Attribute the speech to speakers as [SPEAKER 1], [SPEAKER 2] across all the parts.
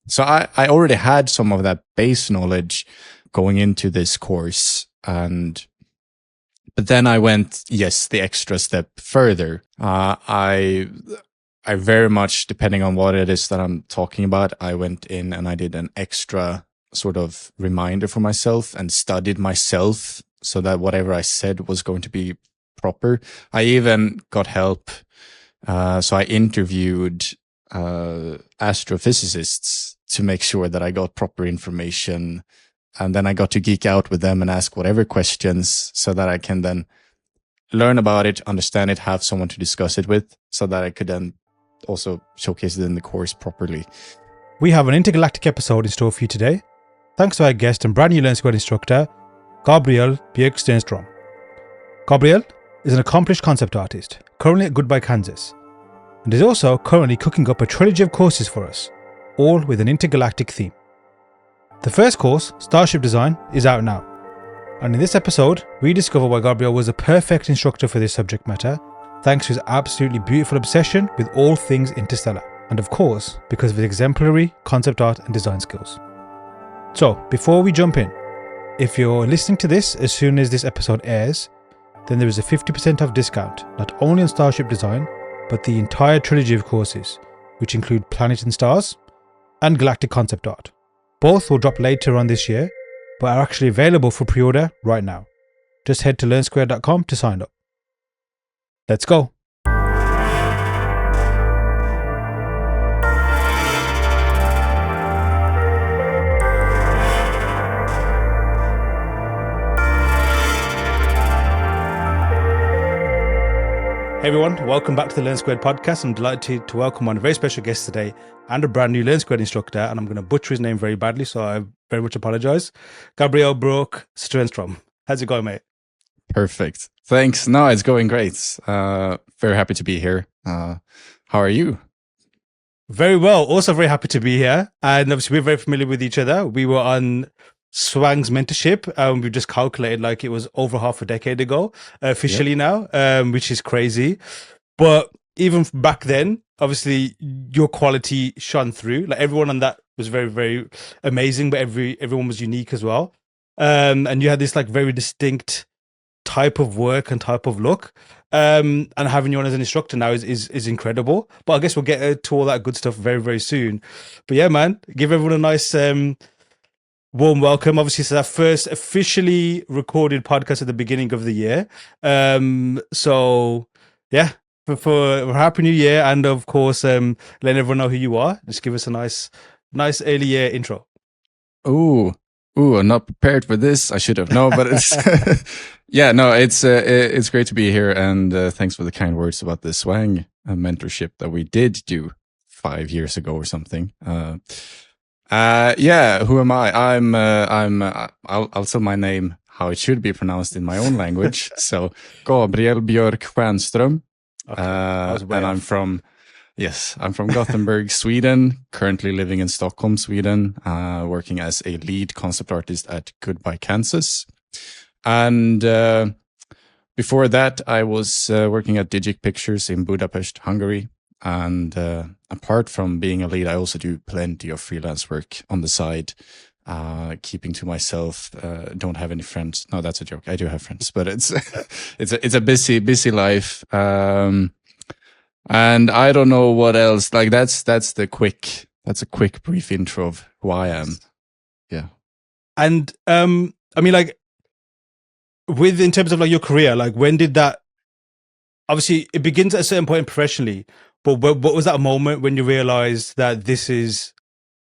[SPEAKER 1] So I already had some of that base knowledge going into this course, but then I went, the extra step further. I very much, depending on what it is that I'm talking about, I went in and I did an extra sort of reminder for myself and studied myself so that whatever I said was going to be proper. I even got help. So I interviewed astrophysicists to make sure that I got proper information. And then I got to geek out with them and ask whatever questions so that I can then learn about it, understand it, have someone to discuss it with so that I could then also showcase it in the course properly.
[SPEAKER 2] We have an intergalactic episode in store for you today. Thanks to our guest and brand new Learn Squared instructor, Gabriel Björk Stiernström. Gabriel is an accomplished concept artist, currently at Goodbye, Kansas, and is also currently cooking up a trilogy of courses for us, all with an intergalactic theme. The first course, Starship Design, is out now. And in this episode, we discover why Gabriel was a perfect instructor for this subject matter, thanks to his absolutely beautiful obsession with all things interstellar. And of course, because of his exemplary concept art and design skills. So, before we jump in, if you're listening to this as soon as this episode airs, then there is a 50% off discount, not only on Starship Design, but the entire trilogy of courses, which include Planet and Stars and Galactic Concept Art. Both will drop later on this year, but are actually available for pre-order right now. Just head to learnsquare.com to sign up. Let's go. Hey everyone, welcome back to the Learn Squared podcast. I'm delighted to welcome on a very special guest today and a brand new Learn Squared instructor, and I'm going to butcher his name very badly, so I very much apologize. Gabriel Björk Stiernström. How's it going, mate?
[SPEAKER 1] Perfect. Thanks. No, it's going great. Very happy to be here. How are you?
[SPEAKER 2] Very well. Also very happy to be here. And obviously we're very familiar with each other. We were on Swang's mentorship. We just calculated like it was over half a decade ago, officially now, which is crazy. But even back then, obviously your quality shone through. Like everyone on that was very, very amazing, but everyone was unique as well. And you had this like very distinct type of work and type of look. And having you on as an instructor now is incredible. But I guess we'll get to all that good stuff very, very soon. But yeah, man, give everyone a nice warm welcome. Obviously, it's our first officially recorded podcast at the beginning of the year. So yeah, for Happy New Year, and of course, letting everyone know who you are. Just give us a nice early year intro.
[SPEAKER 1] Ooh, I'm not prepared for this. I should have. No, but it's it's great to be here, and thanks for the kind words about the Swang mentorship that we did do 5 years ago or something. Who am I? I'll tell my name how it should be pronounced in my own language. So, Gabriel Björk Stiernström.
[SPEAKER 2] Okay.
[SPEAKER 1] And I'm from Gothenburg, Sweden, currently living in Stockholm, Sweden, working as a lead concept artist at Goodbye, Kansas. And before that, I was working at Digic Pictures in Budapest, Hungary. And apart from being a lead, I also do plenty of freelance work on the side, keeping to myself. Don't have any friends. No, that's a joke. I do have friends, but it's it's a busy life. And I don't know what else. Like that's a quick brief intro of who I am. Yeah.
[SPEAKER 2] And I mean, like, in terms of like your career, like when did that? Obviously, it begins at a certain point professionally. But what was that moment when you realized that this is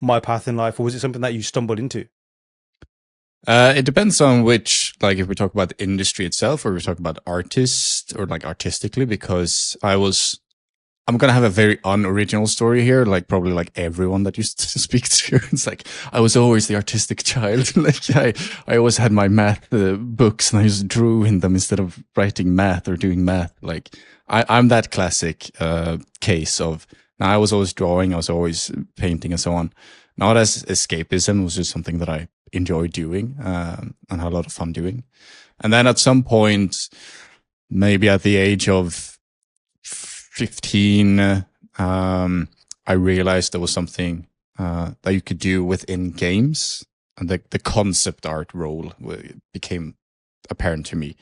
[SPEAKER 2] my path in life, or was it something that you stumbled into?
[SPEAKER 1] It depends on which, like, if we talk about the industry itself, or we talk about artists, or like artistically, because I'm going to have a very unoriginal story here, like probably like everyone that used to speak to. It's like, I was always the artistic child. Like I always had my math books and I just drew in them instead of writing math or doing math. Like I'm that classic case of, now I was always drawing, I was always painting and so on. Not as escapism, it was just something that I enjoyed doing and had a lot of fun doing. And then at some point, maybe at the age of 15, I realized there was something that you could do within games, and the concept art role became apparent to me.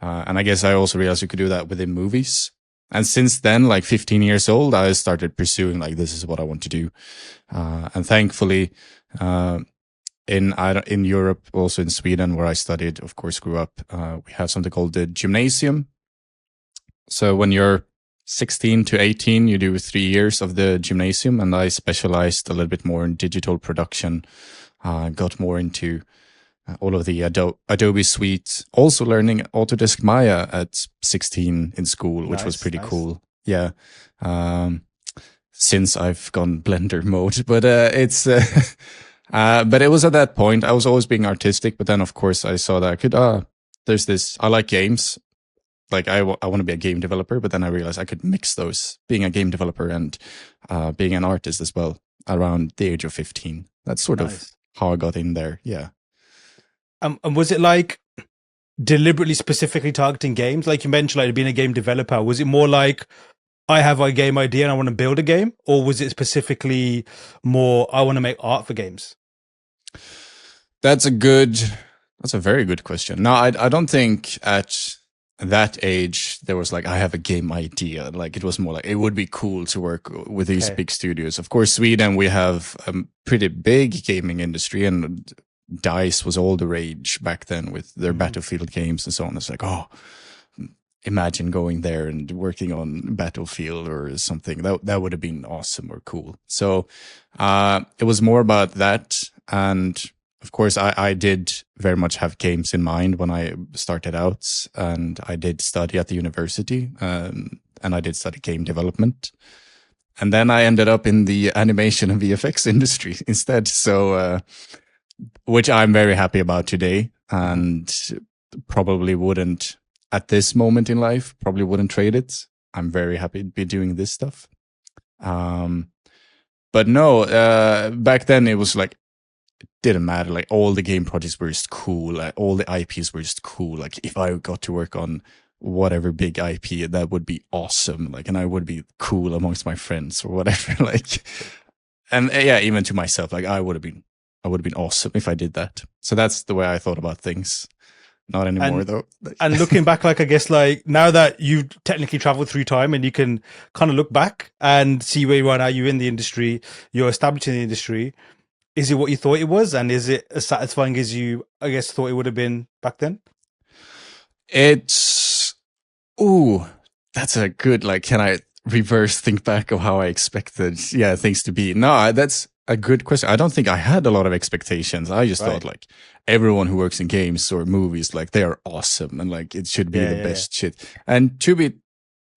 [SPEAKER 1] And I guess I also realized you could do that within movies. And since then, like 15 years old, I started pursuing like, this is what I want to do. And thankfully, in Europe, also in Sweden, where I studied, of course, grew up, we have something called the gymnasium. So when you're 16 to 18, you do 3 years of the gymnasium, and I specialized a little bit more in digital production, got more into all of the Adobe suite, also learning Autodesk Maya at 16 in school, which was pretty cool. Yeah. Since I've gone Blender mode, but it's, but it was at that point, I was always being artistic, but then of course I saw that I could, there's this, I like games. Like I want to be a game developer, but then I realized I could mix those, being a game developer and being an artist as well, around the age of 15. That's sort of how I got in there. Yeah.
[SPEAKER 2] And was it like deliberately specifically targeting games? Like you mentioned, like being a game developer, was it more like I have a game idea and I want to build a game? Or was it specifically more, I want to make art for games?
[SPEAKER 1] That's a very good question. No, I don't think at that age there was like, I have a game idea. Like it was more like, it would be cool to work with these big studios. Of course, Sweden, we have a pretty big gaming industry, and DICE was all the rage back then with their Battlefield games and so on. It's like, oh, imagine going there and working on Battlefield or something. That would have been awesome or cool. So it was more about that. And of course, I did very much have games in mind when I started out, and I did study at the university, and I did study game development. And then I ended up in the animation and VFX industry instead. So, which I'm very happy about today, and probably wouldn't, at this moment in life, probably wouldn't trade it. I'm very happy to be doing this stuff. But no, back then it was like, it didn't matter. Like all the game projects were just cool. Like, all the IPs were just cool. Like if I got to work on whatever big IP, that would be awesome. Like, and I would be cool amongst my friends or whatever. Like, and yeah, even to myself, like I would have been awesome if I did that. So that's the way I thought about things. Not anymore, though.
[SPEAKER 2] And looking back, like, I guess, like, now that you've technically traveled through time and you can kind of look back and see where you are now, you're in the industry, you're established in the industry. Is it what you thought it was? And is it as satisfying as you, I guess, thought it would have been back then?
[SPEAKER 1] That's a good, like, can I reverse think back of how I expected, things to be? No, that's a good question. I don't think I had a lot of expectations. I just thought like everyone who works in games or movies, like they are awesome and like it should be the best shit. And to be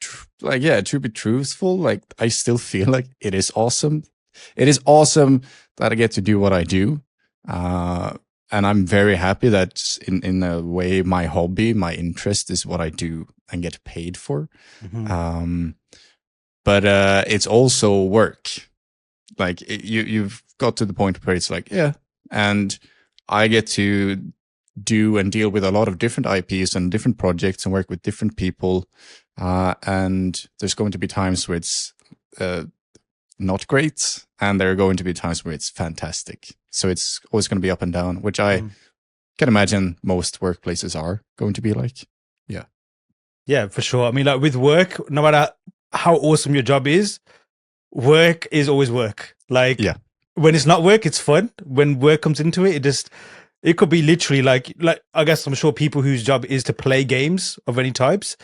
[SPEAKER 1] truthful, like I still feel like it is awesome. It is awesome that I get to do what I do. And I'm very happy that in a way, my hobby, my interest is what I do and get paid for. But it's also work. Like you've got to the point where it's like, and I get to do and deal with a lot of different IPs and different projects and work with different people. And there's going to be times where it's not great, and there are going to be times where it's fantastic. So it's always going to be up and down, which I can imagine most workplaces are going to be like.
[SPEAKER 2] Yeah, for sure. I mean, like with work, no matter how awesome your job is, work is always work. Like when it's not work, it's fun. When work comes into it, it could be literally like I guess I'm sure people whose job is to play games of any types,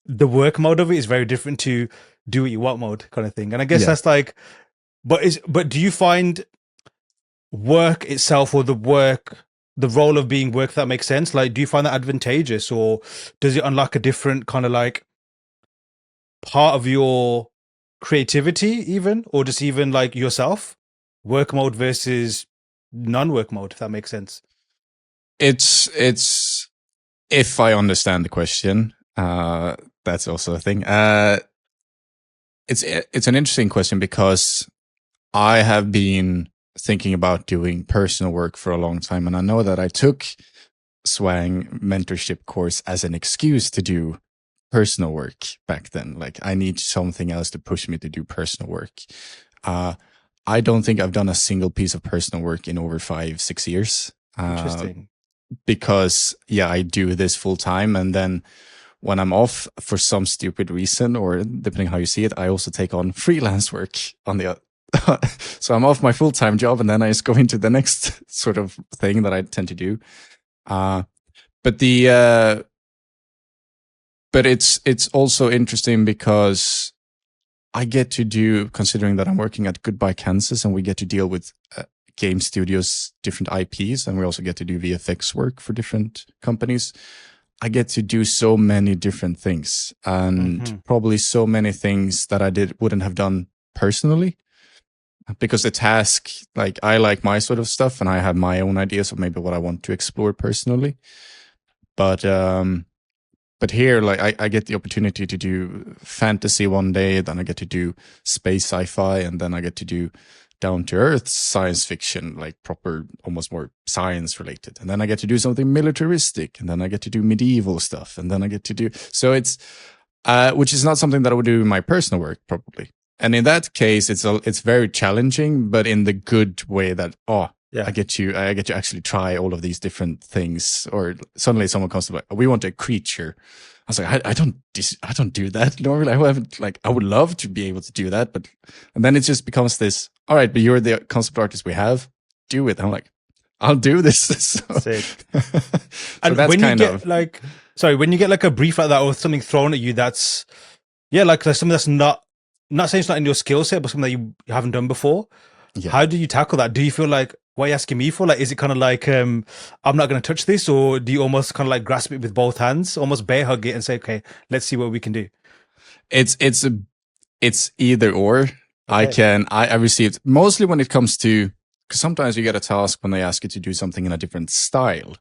[SPEAKER 2] the work mode of it is very different to do what you want mode kind of thing. And I guess that's like, but do you find work itself or the role of being work, if that makes sense? Like, do you find that advantageous, or does it unlock a different kind of like part of your creativity even, or just even like yourself, work mode versus non-work mode, if that makes sense?
[SPEAKER 1] It's if I understand the question, that's also a thing. It's an interesting question because I have been thinking about doing personal work for a long time, and I know that I took Swang mentorship course as an excuse to do personal work back then. Like I need something else to push me to do personal work. I don't think I've done a single piece of personal work in over 5-6 years.
[SPEAKER 2] Interesting.
[SPEAKER 1] Because I do this full time, and then when I'm off for some stupid reason, or depending how you see it, I also take on freelance work on the so I'm off my full-time job, and then I just go into the next sort of thing that I tend to do. But it's also interesting because I get to do, considering that I'm working at Goodbye Kansas, and we get to deal with game studios, different IPs, and we also get to do VFX work for different companies. I get to do so many different things, and probably so many things that I wouldn't have done personally, because the task, like, I like my sort of stuff, and I have my own ideas of maybe what I want to explore personally. But here, like, I get the opportunity to do fantasy one day, then I get to do space sci-fi, and then I get to do down-to-earth science fiction, like proper, almost more science-related. And then I get to do something militaristic, and then I get to do medieval stuff, and then I get to do... So it's... which is not something that I would do in my personal work, probably. And in that case, it's very challenging, but in the good way that, I get to actually try all of these different things. Or suddenly someone comes to, like, we want a creature. I was like, I don't do that normally. I would love to be able to do that, and then it just becomes this, all right, but you're the concept artist we have, do it. I'm like, I'll do this. So,
[SPEAKER 2] and
[SPEAKER 1] that's
[SPEAKER 2] when you
[SPEAKER 1] kind
[SPEAKER 2] get
[SPEAKER 1] of,
[SPEAKER 2] like, sorry, when you get like a brief like that or something thrown at you, that's, like something that's not saying it's not in your skill set, but something that you haven't done before. Yeah. How do you tackle that? Do you feel like, what are you asking me for? Like, is it kind of like, I'm not going to touch this? Or do you almost kind of like grasp it with both hands, almost bear hug it and say, okay, let's see what we can do?
[SPEAKER 1] It's either or. Okay. I received, mostly when it comes to, because sometimes you get a task when they ask you to do something in a different style.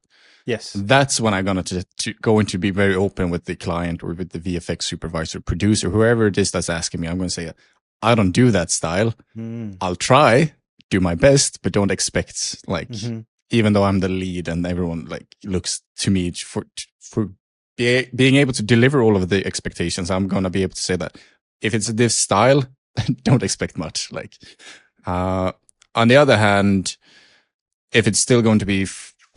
[SPEAKER 2] Yes.
[SPEAKER 1] That's when I'm going to going to be very open with the client or with the VFX supervisor, producer, whoever it is that's asking me. I'm going to say, I don't do that style. I'll try, do my best, but don't expect, like, even though I'm the lead and everyone like looks to me for being able to deliver all of the expectations, I'm going to be able to say that if it's this style, don't expect much. Like, on the other hand, if it's still going to be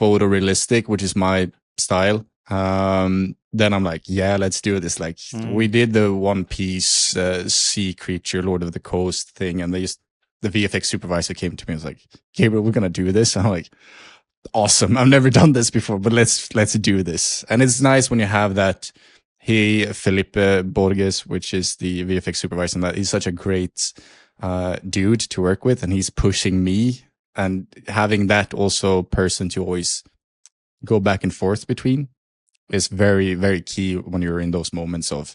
[SPEAKER 1] photorealistic, which is my style, then I'm like, yeah, let's do this. Like, we did the One Piece sea creature, Lord of the Coast thing, and the VFX supervisor came to me and was like, Gabriel, we're gonna do this. And I'm like, awesome. I've never done this before, but let's do this. And it's nice when you have that. Felipe Borges, which is the VFX supervisor, and that he's such a great dude to work with, and he's pushing me, and having that also person to always go back and forth between is very, very key when you're in those moments of,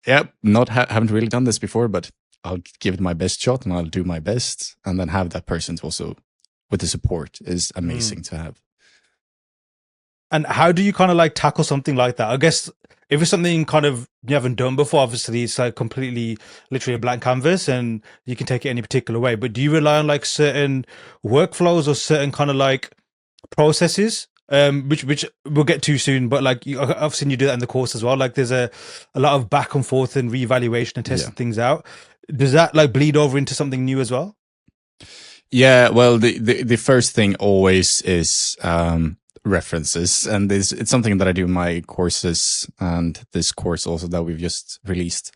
[SPEAKER 1] haven't really done this before, but I'll give it my best shot and I'll do my best. And then have that person to also with the support is amazing to have.
[SPEAKER 2] And how do you kind of like tackle something like that? I guess if it's something kind of you haven't done before, obviously it's like completely, literally a blank canvas and you can take it any particular way. But do you rely on like certain workflows or certain kind of like processes, which we'll get to soon? But like, I've seen you do that in the course as well. Like there's a lot of back and forth and reevaluation and testing things out. Does that like bleed over into something new as well?
[SPEAKER 1] Yeah, well, the first thing always is references, and it's something that I do in my courses and this course also that we've just released.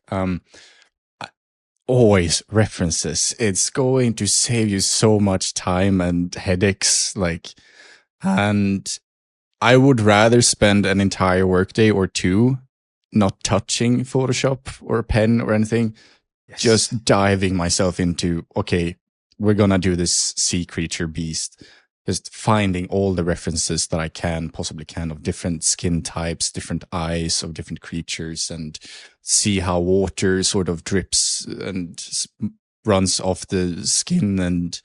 [SPEAKER 1] Always references. It's going to save you so much time and headaches. Like, and I would rather spend an entire workday or two not touching Photoshop or a pen or anything, just diving myself into, okay, we're going to do this sea creature beast. Just finding all the references that I possibly can of different skin types, different eyes of different creatures, and see how water sort of drips and runs off the skin and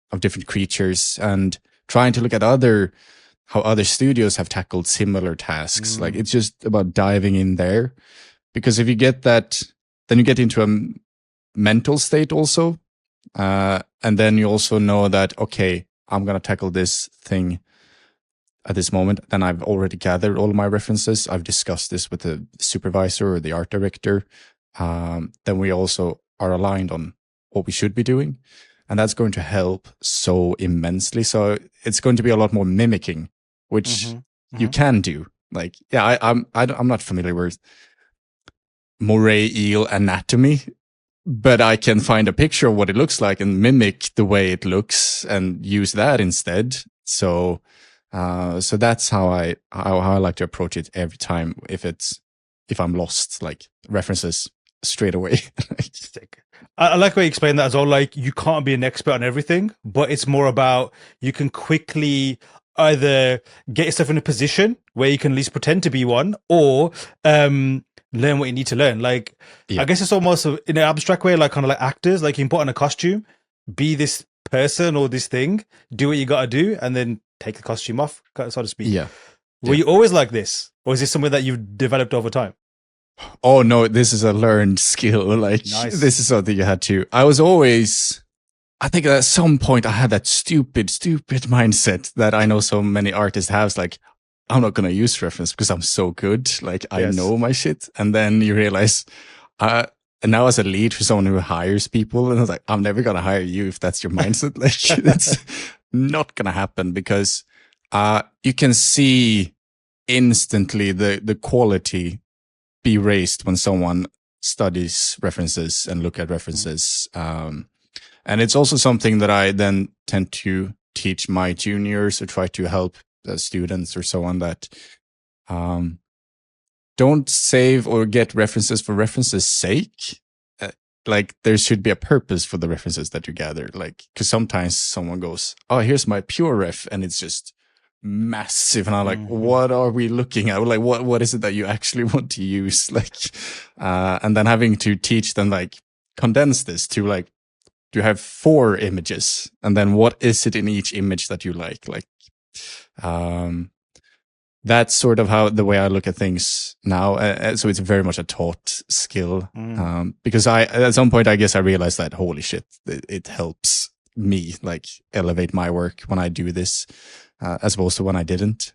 [SPEAKER 1] of different creatures, and trying to look at how other studios have tackled similar tasks. Like, it's just about diving in there, because if you get that, then you get into a mental state also. And then you also know that, okay, I'm going to tackle this thing at this moment. Then I've already gathered all of my references. I've discussed this with the supervisor or the art director. Then we also are aligned on what we should be doing. and that's going to help so immensely. So it's going to be a lot more mimicking, which you can do. Like, yeah, I'm not familiar with moray eel anatomy, but I can find a picture of what it looks like and mimic the way it looks and use that instead. So that's how I like to approach it every time. If I'm lost, like references straight away.
[SPEAKER 2] I like how you explain that as well. Like, you can't be an expert on everything, but it's more about you can quickly either get yourself in a position where you can at least pretend to be one, or learn what you need to learn. Like, I guess it's almost in an abstract way, like kind of like actors. Like, you can put on a costume, be this person or this thing, do what you got to do, and then take the costume off, so to speak.
[SPEAKER 1] Yeah.
[SPEAKER 2] Were you always like this, or is this something that you've developed over time?
[SPEAKER 1] Oh no, this is a learned skill. Like,
[SPEAKER 2] Nice.
[SPEAKER 1] This is something you had to. I think at some point I had that stupid mindset that I know so many artists have. Like, I'm not going to use reference because I'm so good. Like, I know my shit. And then you realize, and now as a lead for someone who hires people, and I was like, I'm never going to hire you if that's your mindset. Like, it's not going to happen, because you can see instantly the quality be raised when someone studies references and look at references. And it's also something that I then tend to teach my juniors, or try to help the students or so on, that don't save or get references for references' sake. Like, there should be a purpose for the references that you gather. Like, because sometimes someone goes, oh, here's my pure ref, and it's just massive, and I'm like, what are we looking at? Like, what is it that you actually want to use? Like, and then having to teach them, like, condense this to, like, you have 4 images, and then what is it in each image that you like? That's sort of how the way I look at things now. So it's very much a taught skill, because at some point I guess I realized that, holy shit, it helps me, like, elevate my work when I do this, as opposed to when I didn't.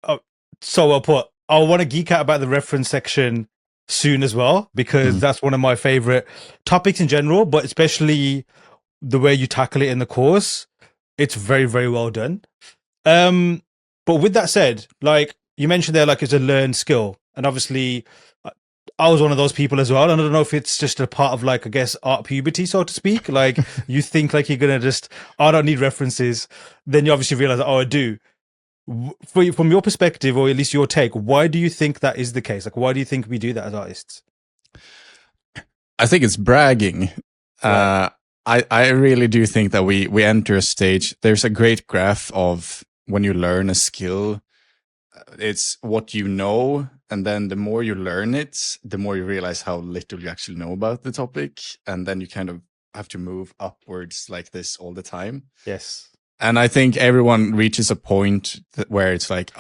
[SPEAKER 2] Oh, so well put. I want to geek out about the reference section soon as well, because that's one of my favorite topics in general, but especially the way you tackle it in the course. It's very, very well done. But with that said, like you mentioned there, like, it's a learned skill, and obviously I was one of those people as well. And I don't know if it's just a part of, like, I guess, art puberty, so to speak. Like, you think like you're gonna just, I don't need references. Then you obviously realize, oh, I do. From your perspective, or at least your take, why do you think that is the case? Like, why do you think we do that as artists?
[SPEAKER 1] I think it's bragging. Right. I really do think that we enter a stage. There's a great graph of when you learn a skill, it's what you know, and then the more you learn it, the more you realize how little you actually know about the topic, and then you kind of have to move upwards like this all the time.
[SPEAKER 2] Yes.
[SPEAKER 1] And I think everyone reaches a point where it's like,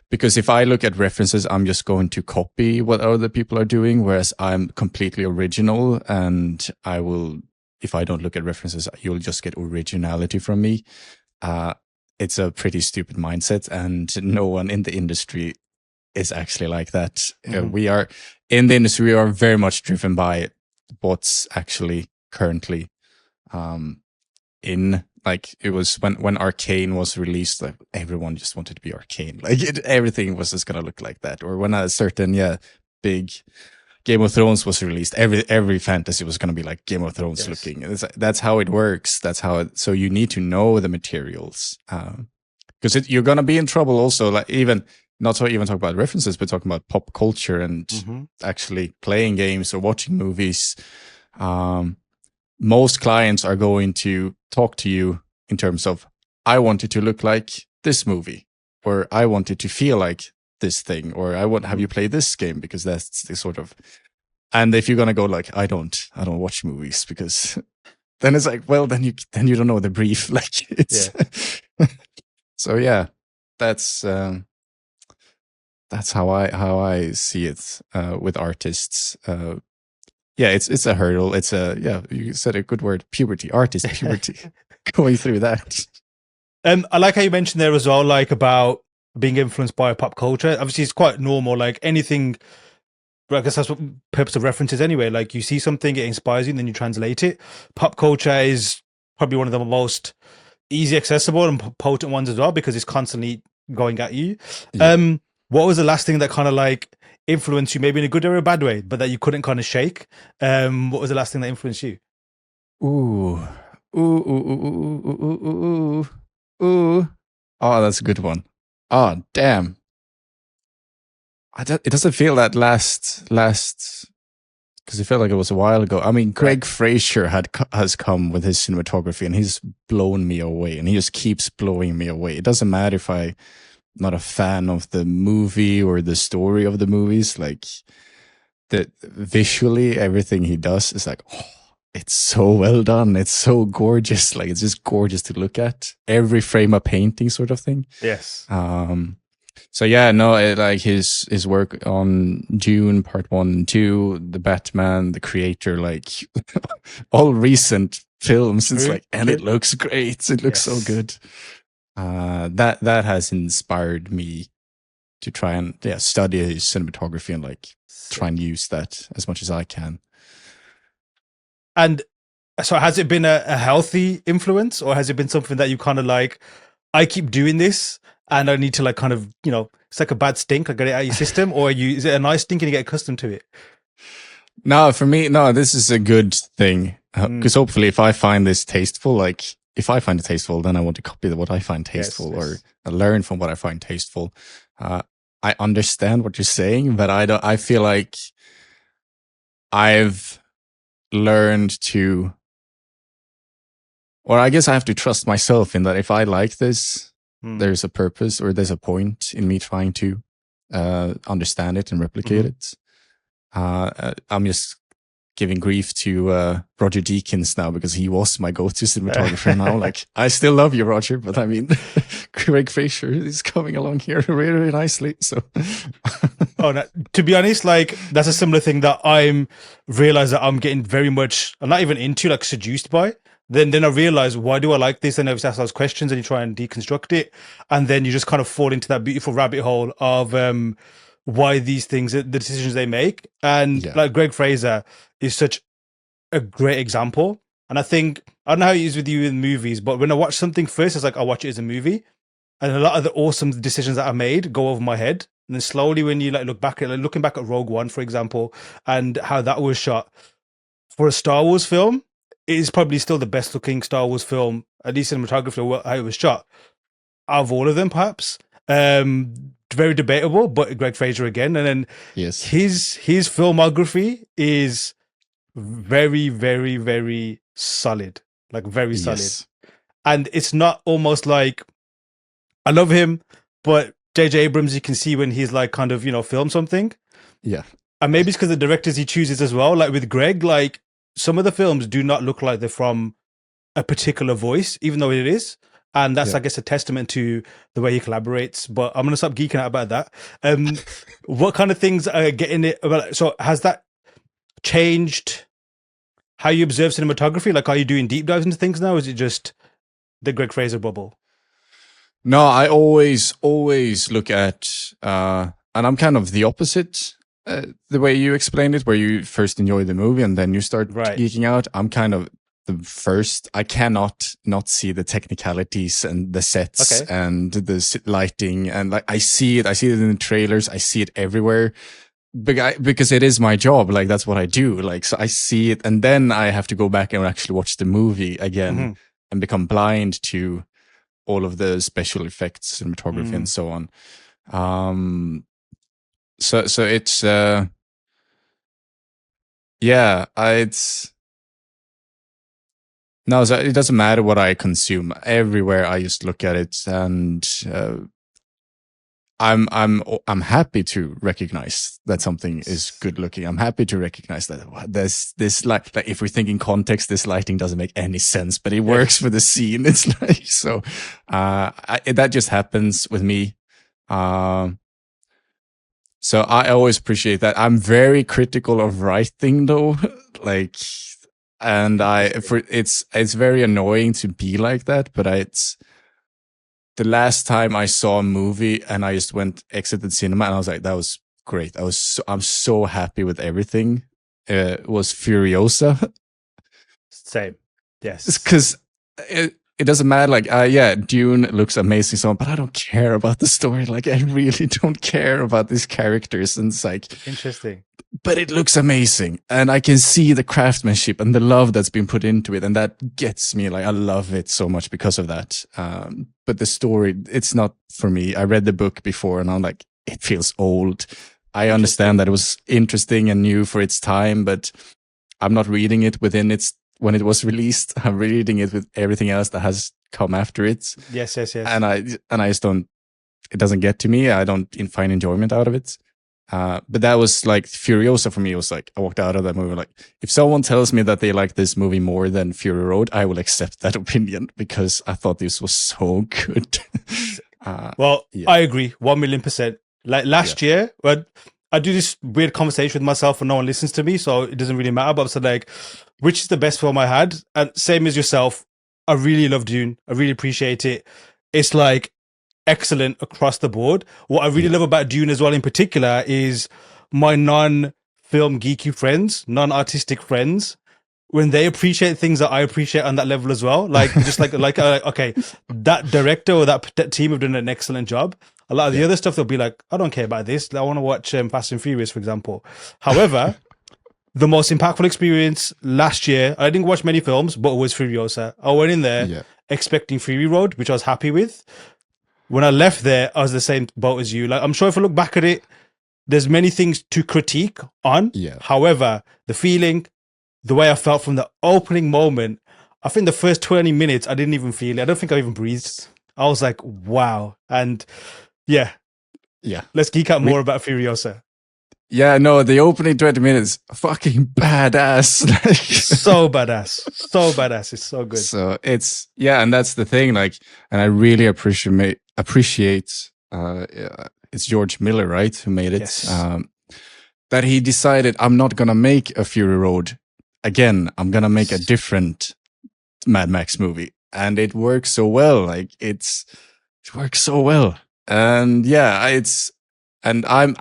[SPEAKER 1] because if I look at references, I'm just going to copy what other people are doing, whereas I'm completely original, and I will, if I don't look at references, you'll just get originality from me. It's a pretty stupid mindset, and no one in the industry is actually like that. We are in the industry, we are very much driven by what's actually currently in. Like, it was when Arcane was released, like, everyone just wanted to be Arcane. Like, everything was just gonna look like that. Or when a certain big Game of Thrones was released, every fantasy was gonna be like Game of Thrones looking. That's how it works. That's how. So you need to know the materials, because you're gonna be in trouble. Also, like, even not to even talk about references, but talking about pop culture and actually playing games or watching movies. Most clients are going to talk to you in terms of, I want it to look like this movie, or I want it to feel like this thing, or I want have you play this game, because that's the sort of. And if you're gonna go like, I don't watch movies, because then it's like, well, then you don't know the brief. Like, it's so that's how I see it with artists. It's a hurdle. It's you said a good word, puberty, artist puberty, going through that.
[SPEAKER 2] I like how you mentioned there as well, like, about being influenced by pop culture. Obviously, it's quite normal. Like, anything I guess that's what purpose of reference is anyway. Like you see something, it inspires you, and then you translate it. Pop culture is probably one of the most easy accessible and potent ones as well because it's constantly going at you.
[SPEAKER 1] Yeah.
[SPEAKER 2] What was the last thing that kind of like influenced you, maybe in a good or a bad way, but that you couldn't kind of shake? What was the last thing that influenced you?
[SPEAKER 1] Ooh. Ooh, ooh, ooh, ooh, ooh, ooh, ooh, ooh. Oh, that's a good one. Oh, damn. It doesn't feel that last because it felt like it was a while ago. I mean, Greg Fraser has come with his cinematography, and he's blown me away, and he just keeps blowing me away. It doesn't matter if I'm not a fan of the movie or the story of the movies. Like visually, everything he does is like, oh, it's so well done. It's so gorgeous. Like it's just gorgeous to look at. Every frame a painting, sort of thing.
[SPEAKER 2] Yes.
[SPEAKER 1] So yeah, no, like his work on Dune Part 1 and 2, the Batman, the Creator, like all recent films. It's like, and it looks great. It looks so good. That has inspired me to try and study his cinematography and like try and use that as much as I can.
[SPEAKER 2] And so has it been a healthy influence, or has it been something that you kind of like, I keep doing this and I need to like kind of, it's like a bad stink, I get it out of your system, or is it a nice stink and you get accustomed to it?
[SPEAKER 1] No, for me, no, this is a good thing. Because hopefully if I find this tasteful, like if I find it tasteful, then I want to copy what I find tasteful or learn from what I find tasteful. I understand what you're saying, but I feel like I've learned to, or I guess I have to trust myself in that if I like this, there's a purpose or there's a point in me trying to understand it and replicate it. I'm just giving grief to Roger Deakins now because he was my go-to cinematographer. Now, like, I still love you, Roger, but I mean, Greg Fraser is coming along here really, really nicely. So,
[SPEAKER 2] no, to be honest, like that's a similar thing that I'm realize that I'm getting very much, I'm not even into, like seduced by. Then I realize, why do I like this? And I ask those questions and you try and deconstruct it. And then you just kind of fall into that beautiful rabbit hole of why these things, the decisions they make. And like Greg Fraser is such a great example. And I think, I don't know how it is with you in movies, but when I watch something first, it's like I watch it as a movie. And a lot of the awesome decisions that I made go over my head. And then slowly when you like look back at, like looking back at Rogue One, for example, and how that was shot for a Star Wars film, it is probably still the best looking Star Wars film, at least cinematography, how it was shot, out of all of them, perhaps. Very debatable, but Greg Fraser again. And then his filmography is very, very, very solid. Like very solid. And it's not almost like, I love him, but J.J. Abrams, you can see when he's like kind of, film something.
[SPEAKER 1] Yeah.
[SPEAKER 2] And maybe it's because the directors he chooses as well. Like with Greg, like some of the films do not look like they're from a particular voice, even though it is. And that's, I guess, a testament to the way he collaborates. But I'm going to stop geeking out about that. What kind of things are getting it? So has that changed how you observe cinematography? Like, are you doing deep dives into things now? Or is it just the Greg Fraser bubble?
[SPEAKER 1] No, I always look at, and I'm kind of the opposite. The way you explained it, where you first enjoy the movie and then you start geeking out. I'm kind of the first. I cannot not see the technicalities and the sets and the lighting, and like I see it in the trailers. I see it everywhere because it is my job. Like that's what I do. Like, so I see it, and then I have to go back and actually watch the movie again and become blind to all of the special effects, cinematography, and so on. So it's so it doesn't matter what I consume. Everywhere I just look at it, and I'm happy to recognize that something is good looking. I'm happy to recognize that this like if we think in context, this lighting doesn't make any sense, but it works for the scene. It's like so. That just happens with me. So I always appreciate that. I'm very critical of writing though, like, and it's very annoying to be like that, but it's the last time I saw a movie and I just exited cinema and I was like, that was great. I'm so happy with everything. Was Furiosa.
[SPEAKER 2] Same. Yes.
[SPEAKER 1] Because it doesn't matter. Like, yeah, Dune looks amazing, so but I don't care about the story. Like, I really don't care about these characters. And it's like
[SPEAKER 2] interesting.
[SPEAKER 1] But it looks amazing, and I can see the craftsmanship and the love that's been put into it, and that gets me. Like, I love it so much because of that. But the story, it's not for me. I read the book before, and I'm like, it feels old. I understand that it was interesting and new for its time, but I'm not reading it when it was released. I'm reading it with everything else that has come after it.
[SPEAKER 2] Yes.
[SPEAKER 1] And I just don't. It doesn't get to me. I don't find enjoyment out of it. But that was like Furiosa for me. It was like, I walked out of that movie like, if someone tells me that they like this movie more than Fury Road, I will accept that opinion because I thought this was so good.
[SPEAKER 2] I agree 1,000,000%. Like last year, but I do this weird conversation with myself and no one listens to me, so it doesn't really matter. But I said, like, which is the best film I had? And same as yourself, I really love Dune. I really appreciate it. It's like excellent across the board. What I really love about Dune as well in particular is my non-film geeky friends, non-artistic friends, when they appreciate things that I appreciate on that level as well. Like, just like okay, that director or that team have done an excellent job. A lot of the other stuff, they'll be like, I don't care about this. I want to watch Fast and Furious, for example. However, the most impactful experience last year, I didn't watch many films, but it was Furiosa. I went in there expecting Fury Road, which I was happy with. When I left there, I was the same boat as you. Like, I'm sure if I look back at it, there's many things to critique on.
[SPEAKER 1] Yeah.
[SPEAKER 2] However, the feeling, the way I felt from the opening moment, I think the first 20 minutes, I didn't even feel it. I don't think I even breathed. I was like, wow. And yeah. Let's geek out more about Furiosa.
[SPEAKER 1] Yeah, no, the opening 20 minutes, fucking badass.
[SPEAKER 2] So badass. So badass. It's so good.
[SPEAKER 1] So it's, and that's the thing. Like, and I really appreciate it's George Miller, right? Who made it.
[SPEAKER 2] Yes.
[SPEAKER 1] That he decided, I'm not going to make a Fury Road again. I'm going to make a different Mad Max movie. And it works so well. Like, it works so well. And and I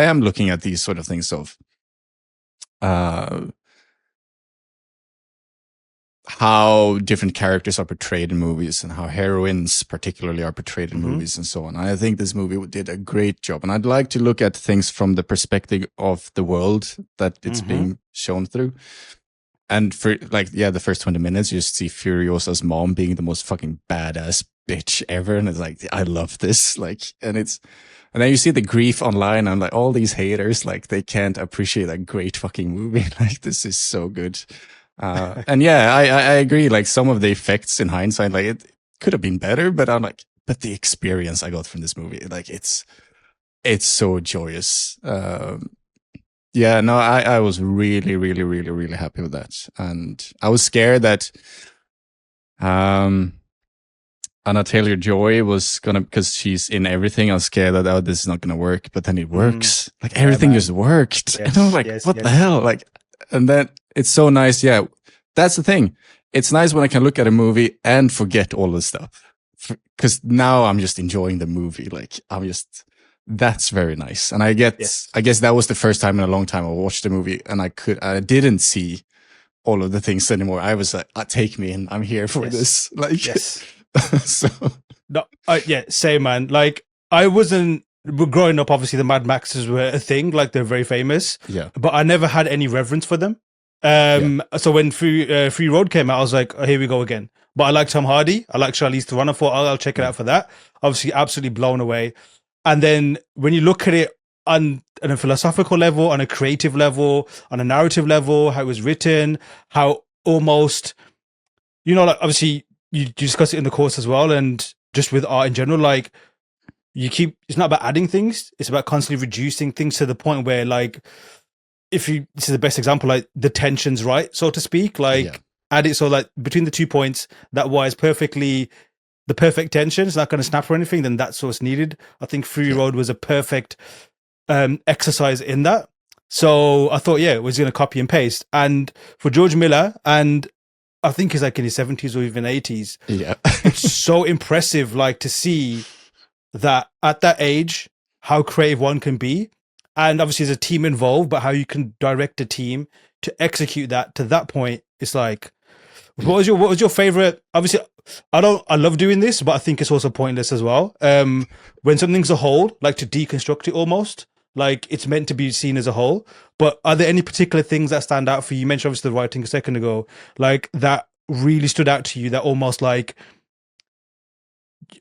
[SPEAKER 1] am looking at these sort of things of, how different characters are portrayed in movies and how heroines particularly are portrayed in movies and so on. I think this movie did a great job, and I'd like to look at things from the perspective of the world that it's being shown through. And for the first 20 minutes, you just see Furiosa's mom being the most fucking badass bitch ever. And it's like, I love this. Like, and then you see the grief online. I'm like, all these haters, like, they can't appreciate a great fucking movie. Like, this is so good. And I agree. Like, some of the effects in hindsight, like, it could have been better, but I'm like, but the experience I got from this movie, like, it's so joyous. I was really, really, really, really happy with that. And I was scared that, Anna Taylor-Joy was because she's in everything. I was scared that, this is not gonna work, but then it works. Like, everything just worked. Yes, and I was like, what the hell? Like, and then it's so nice. Yeah, that's the thing. It's nice when I can look at a movie and forget all the stuff. Because now I'm just enjoying the movie. Like, that's very nice. And I guess that was the first time in a long time I watched the movie and I didn't see all of the things anymore. I was like, take me in. I'm here for this. Like, so.
[SPEAKER 2] No, same, man. Like, I wasn't growing up. Obviously, the Mad Maxes were a thing. Like, they're very famous.
[SPEAKER 1] Yeah.
[SPEAKER 2] But I never had any reverence for them. So when Free Road came out, I was like, oh, here we go again. But I like Tom Hardy. I like Charlize Theron. I thought, I'll check it out for that. Obviously, absolutely blown away. And then when you look at it on a philosophical level, on a creative level, on a narrative level, how it was written, how almost, like, obviously you discuss it in the course as well. And just with art in general, like, it's not about adding things. It's about constantly reducing things to the point where, like, this is the best example, like, the tension's right, so to speak, like, add it. So, like, between the 2 points, that wires perfectly, the perfect tension. It's not going to snap or anything. Then that's what's needed. I think Fury Road was a perfect exercise in that. So I thought, it was going to copy and paste. And for George Miller, and I think he's like in his 70s or even 80s.
[SPEAKER 1] Yeah.
[SPEAKER 2] It's so impressive, like, to see that at that age, how creative one can be. and obviously there's a team involved, but how you can direct a team to execute that to that point. It's like, what was your favorite? Obviously, I love doing this, but I think it's also pointless as well. When something's a whole, like to deconstruct it almost, like it's meant to be seen as a whole. But are there any particular things that stand out for you? You mentioned obviously the writing a second ago, like that really stood out to you, that almost like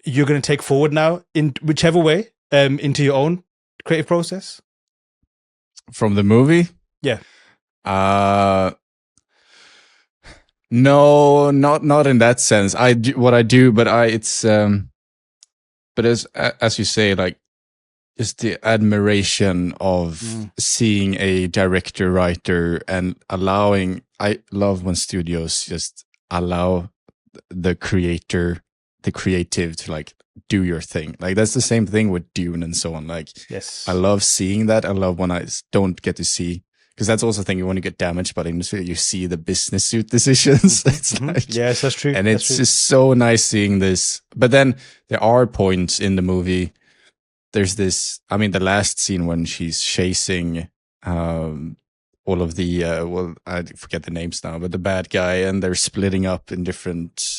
[SPEAKER 2] you're going to take forward now in whichever way, into your own creative process.
[SPEAKER 1] From the movie?
[SPEAKER 2] Yeah.
[SPEAKER 1] No, not in that sense. I do what I do, but but as you say, like just the admiration of seeing a director, writer, and allowing. I love when studios just allow the creator, the creative, to like do your thing. Like that's the same thing with Dune and so on. Like,
[SPEAKER 2] yes,
[SPEAKER 1] I love seeing that. I love when I don't get to see. Because that's also the thing, you want to get damaged by the industry, you see the business suit decisions. It's like,
[SPEAKER 2] yes, that's true.
[SPEAKER 1] And it's just so nice seeing this. But then there are points in the movie. There's this, I mean, the last scene when she's chasing all of the, well, I forget the names now, but the bad guy, and they're splitting up in different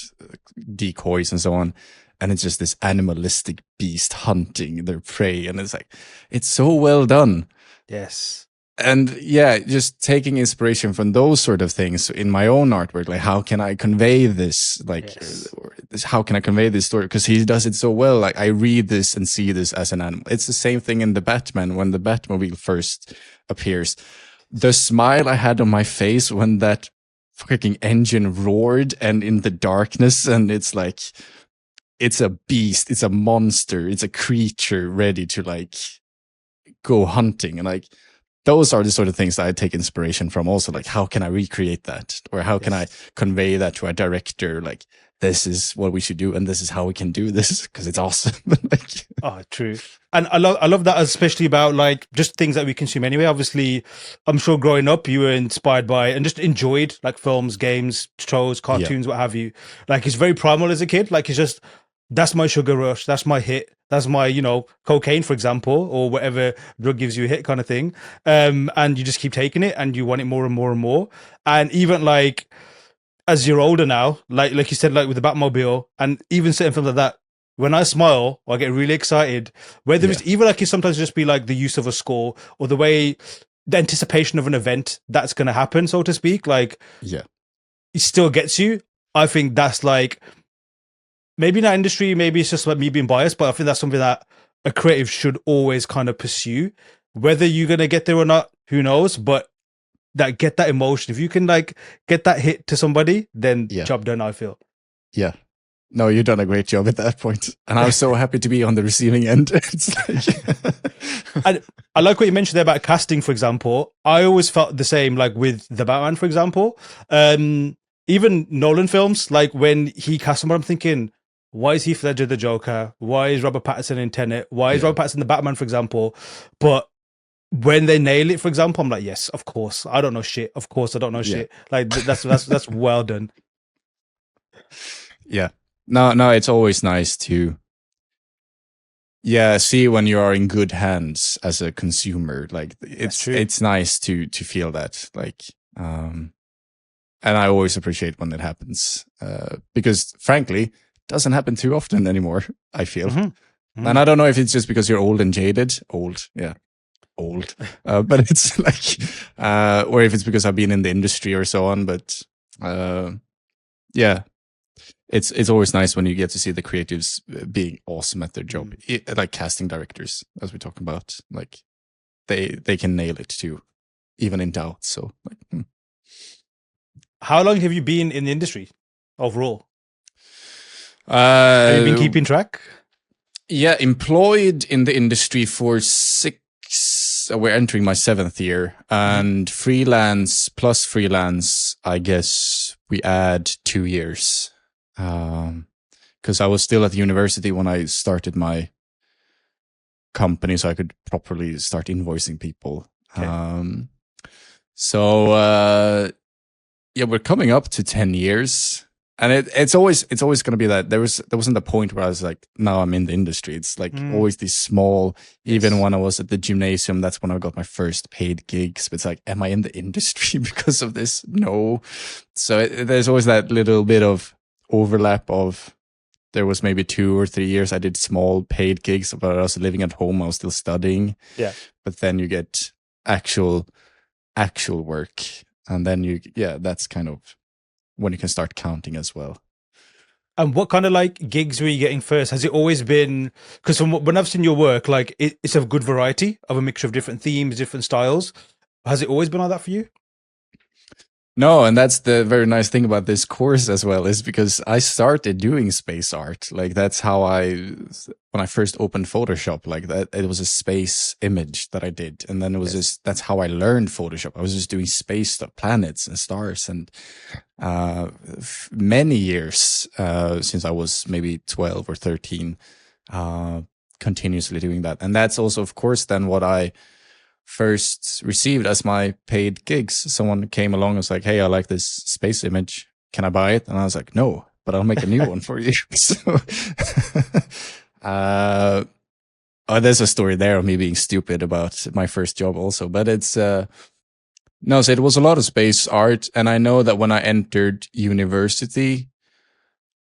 [SPEAKER 1] decoys and so on. And it's just this animalistic beast hunting their prey. And it's like, it's so well done.
[SPEAKER 2] Yes.
[SPEAKER 1] And yeah, just taking inspiration from those sort of things in my own artwork, like how can I convey this? Like, how can I convey this story? Because he does it so well. Like I read this and see this as an animal. It's the same thing in the Batman when the Batmobile first appears. The smile I had on my face when that freaking engine roared and in the darkness, and it's like, it's a beast, it's a monster, it's a creature ready to like go hunting, and like. Those are the sort of things that I take inspiration from also. Like, how can I recreate that? Or how can I convey that to a director? Like, this is what we should do, and this is how we can do this, because it's awesome. Like,
[SPEAKER 2] oh, true. And I love that, especially about like just things that we consume anyway. Obviously, I'm sure growing up you were inspired by and just enjoyed like films, games, shows, cartoons, what have you. Like, it's very primal as a kid. Like, it's just, that's my sugar rush, that's my hit, that's my, you know, cocaine, for example, or whatever drug gives you a hit kind of thing. And you just keep taking it and you want it more and more and more. And even like as you're older now, like you said, like with the Batmobile and even certain films like that, when I smile or I get really excited, whether it's even like, it sometimes just be like the use of a score or the way, the anticipation of an event that's going to happen, so to speak, like, it still gets you. I think that's like, maybe not industry, maybe it's just like me being biased, but I think that's something that a creative should always kind of pursue. Whether you're going to get there or not, who knows? But that, get that emotion. If you can like get that hit to somebody, then job done, I feel.
[SPEAKER 1] Yeah. No, you've done a great job at that point. And I'm so happy to be on the receiving end. It's like
[SPEAKER 2] and I like what you mentioned there about casting, for example. I always felt the same, like with the Batman, for example. Even Nolan films, like when he cast someone, I'm thinking, why is Heath Ledger the Joker? Why is Robert Pattinson in Tenet? Why is Robert Pattinson the Batman, for example? But when they nail it, for example, I'm like, yes, of course. I don't know shit. Of course, I don't know shit. Like that's well done.
[SPEAKER 1] Yeah. No, it's always nice to see when you are in good hands as a consumer. Like it's nice to feel that. Like and I always appreciate when it happens. Because frankly, doesn't happen too often anymore, I feel. And I don't know if it's just because you're old and jaded. Old. But it's like, or if it's because I've been in the industry or so on. But it's always nice when you get to see the creatives being awesome at their job. Like casting directors, as we're talking about. Like they can nail it too, even in doubt. So like,
[SPEAKER 2] How long have you been in the industry overall? Have you been keeping track?
[SPEAKER 1] Yeah, employed in the industry for 6. We're entering my 7th year, and freelance, I guess we add 2 years. Because I was still at the university when I started my company, so I could properly start invoicing people. Okay. We're coming up to 10 years. And it's always going to be that there wasn't a point where I was like, now I'm in the industry. It's like always these small, even when I was at the gymnasium, that's when I got my first paid gigs. But it's like, am I in the industry because of this? No. So there's always that little bit of overlap of, there was maybe 2 or 3 years I did small paid gigs, but I was living at home. I was still studying.
[SPEAKER 2] Yeah.
[SPEAKER 1] But then you get actual work. And then that's kind of when you can start counting as well.
[SPEAKER 2] And what kind of like gigs were you getting first? Has it always been, because from when I've seen your work, like it's a good variety of a mixture of different themes, different styles. Has it always been like that for you?
[SPEAKER 1] No, and that's the very nice thing about this course as well, is because I started doing space art. Like that's how when I first opened Photoshop, like that, it was a space image that I did. And then it was that's how I learned Photoshop. I was just doing space stuff, planets and stars, and many years, since I was maybe 12 or 13, continuously doing that. And that's also, of course, then what I first received as my paid gigs. Someone came along and was like, hey, I like this space image. Can I buy it? And I was like, no, but I'll make a new one for you. So, there's a story there of me being stupid about my first job also, but it's, no, so it was a lot of space art. And I know that when I entered university,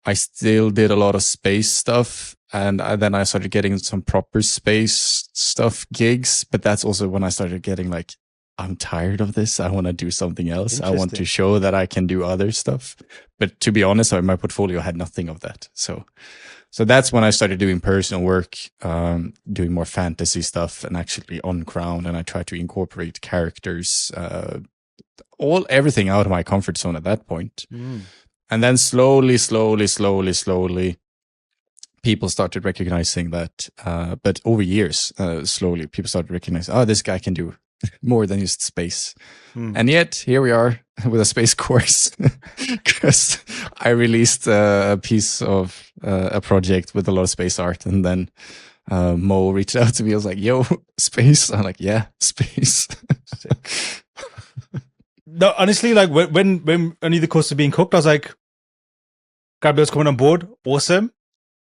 [SPEAKER 1] I still did a lot of space stuff. And then I started getting some proper space stuff gigs. But that's also when I started getting like, I'm tired of this. I want to do something else. I want to show that I can do other stuff. But to be honest, my portfolio had nothing of that. So that's when I started doing personal work, doing more fantasy stuff, and actually on Crown. And I tried to incorporate characters, everything out of my comfort zone at that point. And then slowly, people started recognizing that, but over years, slowly, people started recognizing, oh, this guy can do more than just space. And yet, here we are with a space course, because I released a piece of a project with a lot of space art, and then Mo reached out to me. I was like, yo, space? I'm like, yeah, space.
[SPEAKER 2] No, honestly, like when I knew the course was being cooked, I was like, Gabriel's coming on board. Awesome.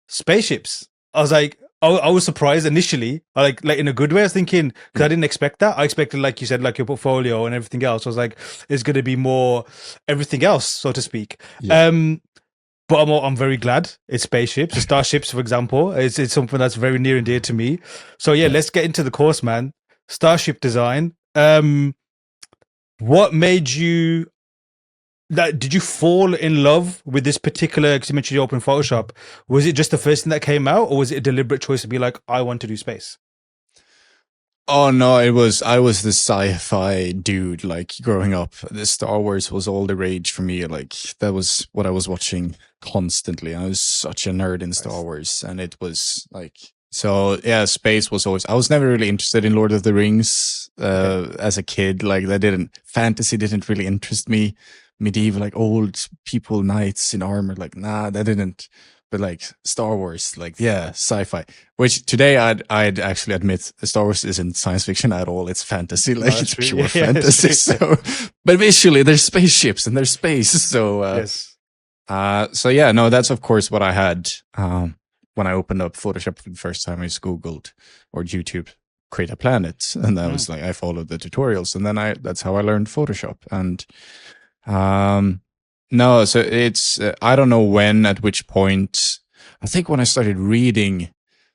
[SPEAKER 2] Spaceships. I was like, I was surprised initially, like in a good way. I was thinking, because I didn't expect that. I expected, like you said, like your portfolio and everything else. I was like, it's going to be more everything else, so to speak. Yeah. But I'm very glad it's spaceships. Starships, for example, it's something that's very near and dear to me. So yeah, let's get into the course, man. Starship Design. What made you? Did you fall in love with this particular, because you mentioned you opened Photoshop, was it just the first thing that came out, or was it a deliberate choice to be like, I want to do space?
[SPEAKER 1] Oh no, I was the sci-fi dude, like growing up. The Star Wars was all the rage for me. Like that was what I was watching constantly. I was such a nerd in Star Wars, and it was like, so yeah, space was always, I was never really interested in Lord of the Rings, as a kid. Like fantasy didn't really interest me. Medieval, like old people, knights in armor, like nah, that didn't. But like Star Wars, like yeah, sci-fi. Which today I'd actually admit Star Wars isn't science fiction at all. It's fantasy, like it's pure fantasy. So, but visually there's spaceships and there's space. So so yeah, no, that's of course what I had when I opened up Photoshop for the first time. I just Googled or YouTube create a planet, and that was like I followed the tutorials, and then that's how I learned Photoshop. And no, so it's, I don't know at which point, I think when I started reading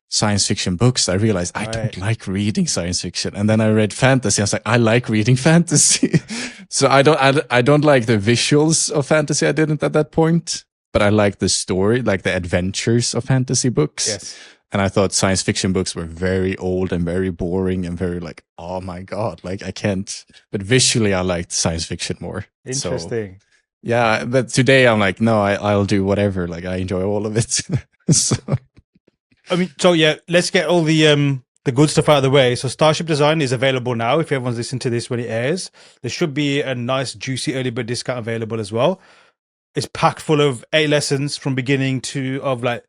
[SPEAKER 1] science fiction books, I realized I don't like reading science fiction. And then I read fantasy. I was like, I like reading fantasy. So I don't like the visuals of fantasy. I didn't at that point, but I like the story, like the adventures of fantasy books.
[SPEAKER 2] Yes.
[SPEAKER 1] And I thought science fiction books were very old and very boring and very like, oh my God, like I can't, but visually I liked science fiction more.
[SPEAKER 2] Interesting.
[SPEAKER 1] So, yeah, but today I'm like, no, I'll do whatever. Like I enjoy all of it. So.
[SPEAKER 2] I mean, so yeah, let's get all the good stuff out of the way. So Starship Design is available now. If everyone's listening to this when it airs, there should be a nice juicy early bird discount available as well. It's packed full of 8 lessons from beginning of like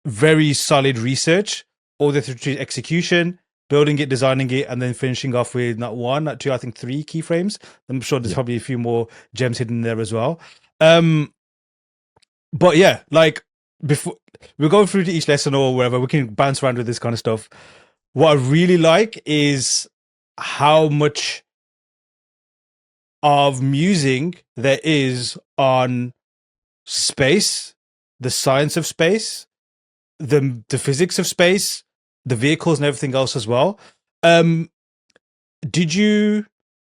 [SPEAKER 2] very solid research, all the way through to execution, building it, designing it, and then finishing off with not 1, not 2, I think 3 keyframes. I'm sure there's probably a few more gems hidden there as well. But yeah, like before we're going through to each lesson or wherever, we can bounce around with this kind of stuff. What I really like is how much of musing there is on space, the science of space, the physics of space, the vehicles and everything else as well. Is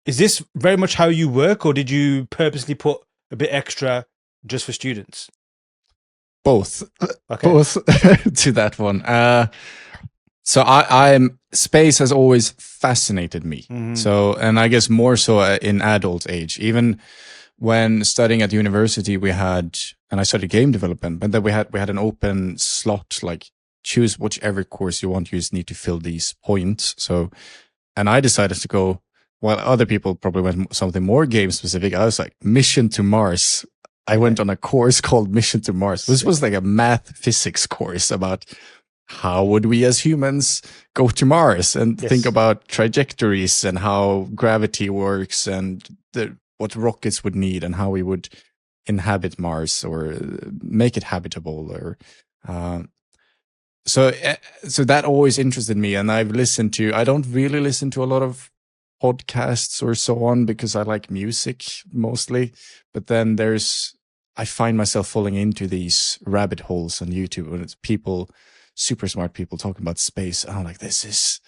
[SPEAKER 2] this very much how you work, or did you purposely put a bit extra just for students?
[SPEAKER 1] Both.
[SPEAKER 2] Okay.
[SPEAKER 1] Both to that one. So I'm space has always fascinated me.
[SPEAKER 2] Mhm.
[SPEAKER 1] So, and I guess more so in adult age. Even when studying at university, we had, and I studied game development, but then we had an open slot, like choose whichever course you want. You just need to fill these points. So, and I decided to go, while other people probably went something more game specific. I was like, Mission to Mars. I went on a course called Mission to Mars. This was like a math physics course about how would we as humans go to Mars and
[SPEAKER 2] Yes.
[SPEAKER 1] think about trajectories and how gravity works and what rockets would need and how we would inhabit Mars or make it habitable. Or so that always interested me. And I don't really listen to a lot of podcasts or so on because I like music mostly. But then I find myself falling into these rabbit holes on YouTube when it's people, super smart people talking about space. And I'm like, this is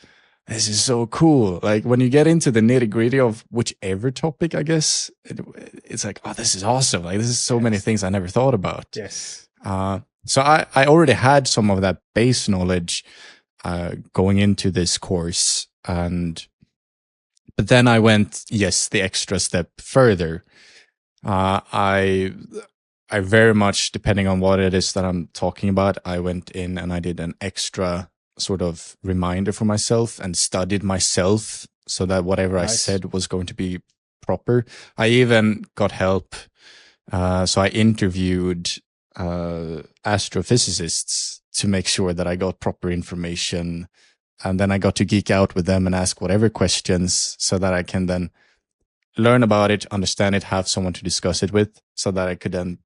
[SPEAKER 1] so cool. Like when you get into the nitty gritty of whichever topic, I guess it's like, oh, this is awesome. Like this is so many things I never thought about.
[SPEAKER 2] Yes.
[SPEAKER 1] So I already had some of that base knowledge going into this course, but then I went, the extra step further. I very much, depending on what it is that I'm talking about, I went in and I did an extra sort of reminder for myself and studied myself so that whatever I said was going to be proper. I even got help. So I interviewed astrophysicists to make sure that I got proper information. And then I got to geek out with them and ask whatever questions so that I can then learn about it, understand it, have someone to discuss it with so that I could then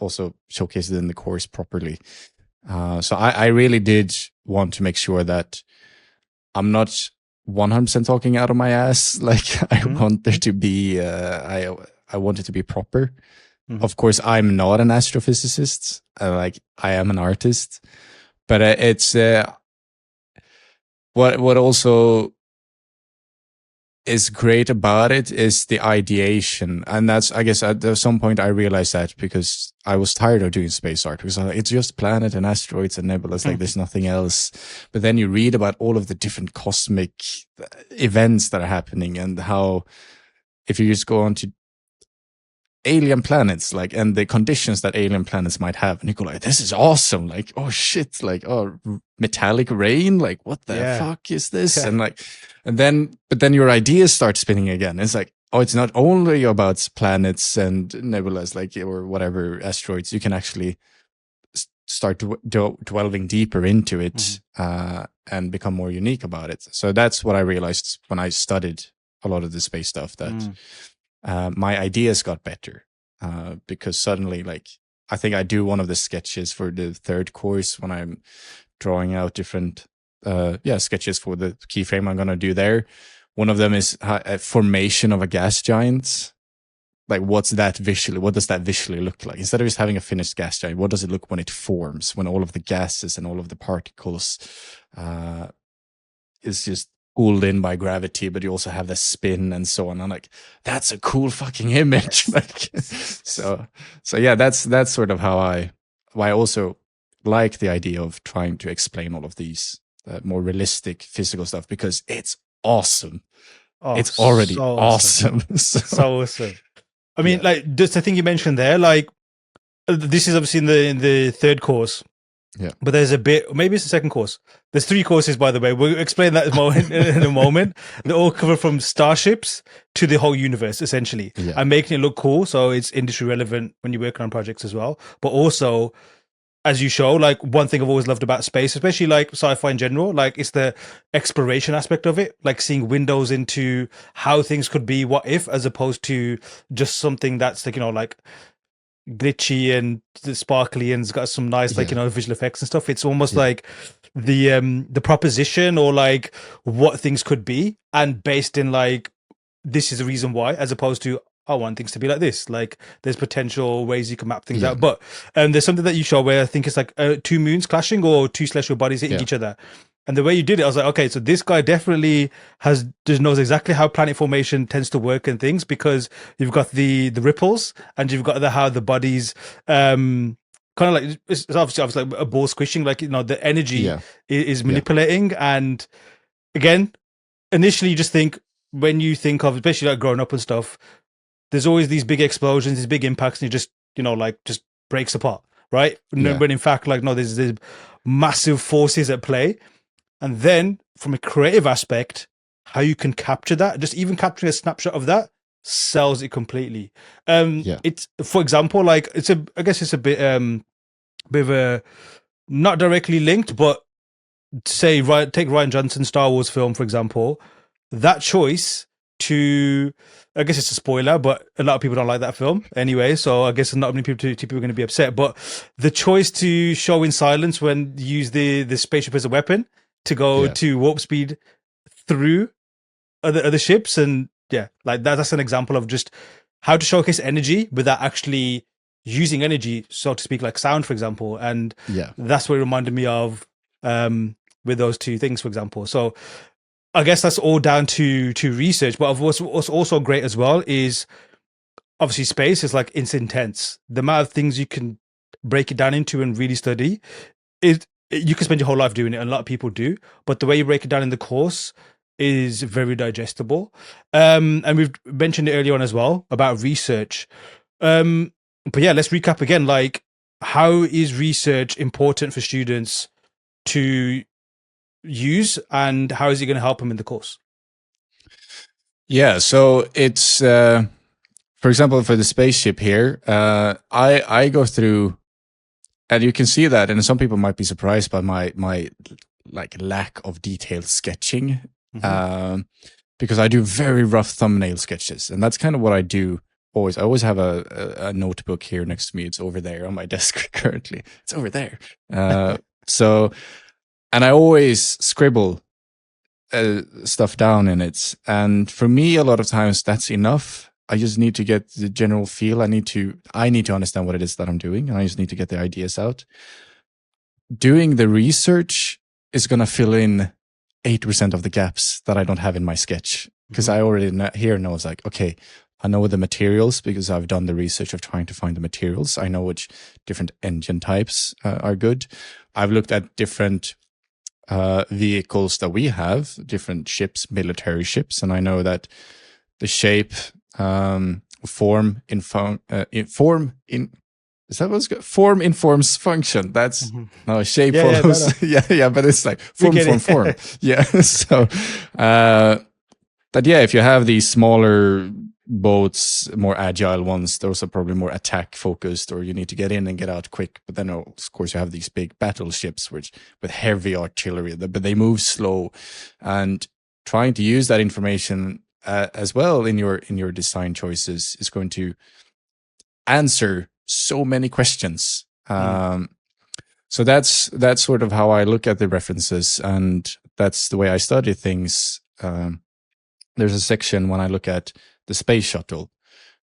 [SPEAKER 1] also showcase it in the course properly. So I really did want to make sure that I'm not 100% talking out of my ass. Like I want there to be, I want it to be proper. Of course, I'm not an astrophysicist. I am an artist, but it's what also is great about it is the ideation. And that's, I guess at some point I realized that because I was tired of doing space art because it's just planet and asteroids and nebulas, like there's nothing else. But then you read about all of the different cosmic events that are happening and how if you just go on to alien planets, like, and the conditions that alien planets might have, and you go like, this is awesome. Like, oh shit, like, oh, metallic rain. Like, what the fuck is this? Yeah. And then your ideas start spinning again. It's like, oh, it's not only about planets and nebulas, like, or whatever asteroids. You can actually start dwelling deeper into it, and become more unique about it. So that's what I realized when I studied a lot of the space stuff, that my ideas got better, because suddenly, like, I think I do one of the sketches for the third course when I'm drawing out different sketches for the keyframe I'm going to do there. One of them is a formation of a gas giant. Like, what's that visually? What does that visually look like? Instead of just having a finished gas giant, what does it look when it forms, when all of the gases and all of the particles is just pulled in by gravity, but you also have the spin and so on. I'm like, that's a cool fucking image. Like, so yeah, that's sort of why I also like the idea of trying to explain all of these more realistic physical stuff, because it's awesome. It's already so awesome.
[SPEAKER 2] So awesome. I mean, like, just the thing you mentioned there, like, this is obviously in the third course. Yeah. But there's a bit, maybe it's the second course. There's 3 courses, by the way. We'll explain that in a moment. They all cover from starships to the whole universe, essentially. Yeah. And making it look cool, so it's industry relevant when you're working on projects as well. But also, as you show, like, one thing I've always loved about space, especially like sci-fi in general, like, it's the exploration aspect of it, like seeing windows into how things could be, what if, as opposed to just something that's like, you know, like glitchy and sparkly and it's got some nice like visual effects and stuff. It's almost like the proposition or like what things could be and based in like this is the reason why, as opposed to I want things to be like this. Like there's potential ways you can map things out. But there's something that you show where I think it's like two moons clashing or two celestial bodies hitting each other. And the way you did it, I was like, okay, so this guy definitely just knows exactly how planet formation tends to work and things, because you've got the ripples and you've got how the bodies kind of like it's obviously like a ball squishing, like the energy is manipulating. And again, initially you just think, when you think of, especially like growing up and stuff, there's always these big explosions, these big impacts, and you just like just breaks apart, right? But in fact, like no, there's massive forces at play. And then from a creative aspect, how you can capture that, just even capturing a snapshot of that sells it completely. It's, for example, like I guess it's a bit of a not directly linked, but say take Rian Johnson's Star Wars film, for example. That choice to, I guess it's a spoiler, but a lot of people don't like that film anyway, so I guess not many people are going to be upset. But the choice to show in silence when you use the spaceship as a weapon to go to warp speed through other ships, and like that's an example of just how to showcase energy without actually using energy, so to speak, like sound, for example. And that's what it reminded me of with those two things, for example. So I guess that's all down to research. But what's also great as well is obviously space is like it's intense. The amount of things you can break it down into and really study is, you can spend your whole life doing it, and a lot of people do. But the way you break it down in the course is very digestible. And we've mentioned it earlier on as well about research. But let's recap again. Like, how is research important for students to use, and how is it going to help them in the course?
[SPEAKER 1] So it's for example, for the spaceship here, I go through, and you can see that, and some people might be surprised by my like lack of detailed sketching, because I do very rough thumbnail sketches, and that's kind of what I do always. I always have a notebook here next to me. It's over there on my desk currently. It's over there. And I always scribble stuff down in it. And for me, a lot of times that's enough. I just need to get the general feel. I need to understand what it is that I'm doing, and I just need to get the ideas out. Doing the research is going to fill in 80% of the gaps that I don't have in my sketch, because I already know it's like, okay, I know the materials because I've done the research of trying to find the materials. I know which different engine types are good. I've looked at different vehicles that we have, different ships, military ships, and I know that the shape, form informs function. That's no shape follows. But it's like form. So if you have these smaller boats, more agile ones, those are probably more attack focused, or you need to get in and get out quick. But then of course you have these big battleships with heavy artillery, but they move slow, and trying to use that information as well in your design choices is going to answer so many questions. So that's sort of how I look at the references, and that's the way I study things. There's a section when I look at the space shuttle,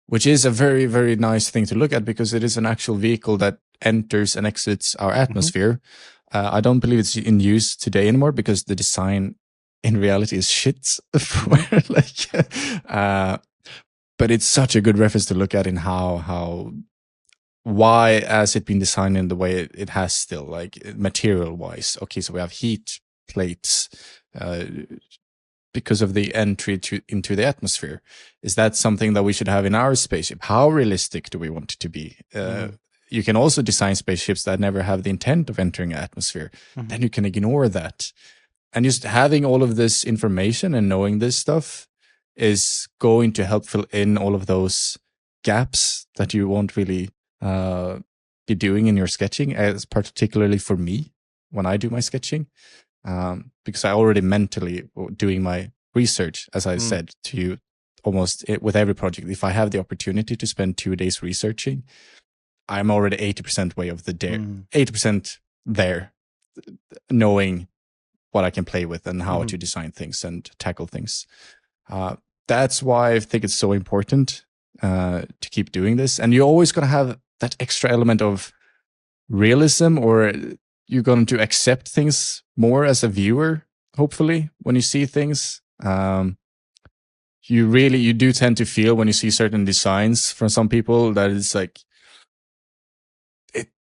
[SPEAKER 1] which is a very, very nice thing to look at because it is an actual vehicle that enters and exits our atmosphere. I don't believe it's in use today anymore because the design in reality is shit. But it's such a good reference to look at in why has it been designed in the way it has still, like material wise. Okay, so we have heat plates because of the entry into the atmosphere. Is that something that we should have in our spaceship? How realistic do we want it to be? You can also design spaceships that never have the intent of entering an atmosphere. Then you can ignore that. And just having all of this information and knowing this stuff is going to help fill in all of those gaps that you won't really be doing in your sketching, as particularly for me when I do my sketching, because I already mentally doing my research, as I said to you, almost with every project. If I have the opportunity to spend 2 days researching, I'm already 80% way of the day, 80% there, knowing what I can play with and how to design things and tackle things. That's why I think it's so important to keep doing this. And you're always going to have that extra element of realism, or you're going to accept things more as a viewer, hopefully, when you see things. You do tend to feel when you see certain designs from some people that it's like,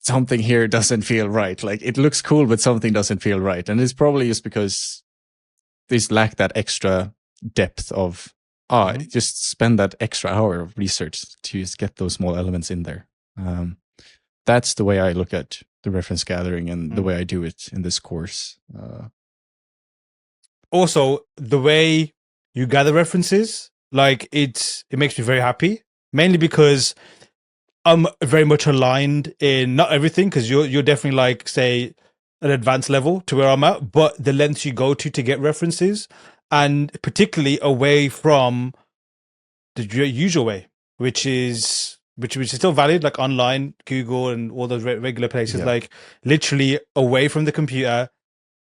[SPEAKER 1] something here doesn't feel right. Like, it looks cool, but something doesn't feel right. And it's probably just because they lack that extra depth of, just spend that extra hour of research to just get those small elements in there. That's the way I look at the reference gathering and the way I do it in this course.
[SPEAKER 2] Also, the way you gather references, like it makes me very happy, mainly because I'm very much aligned in not everything, because you're definitely like, say, an advanced level to where I'm at, but the lengths you go to get references, and particularly away from the usual way, which is still valid, like online, Google, and all those regular places, like literally away from the computer,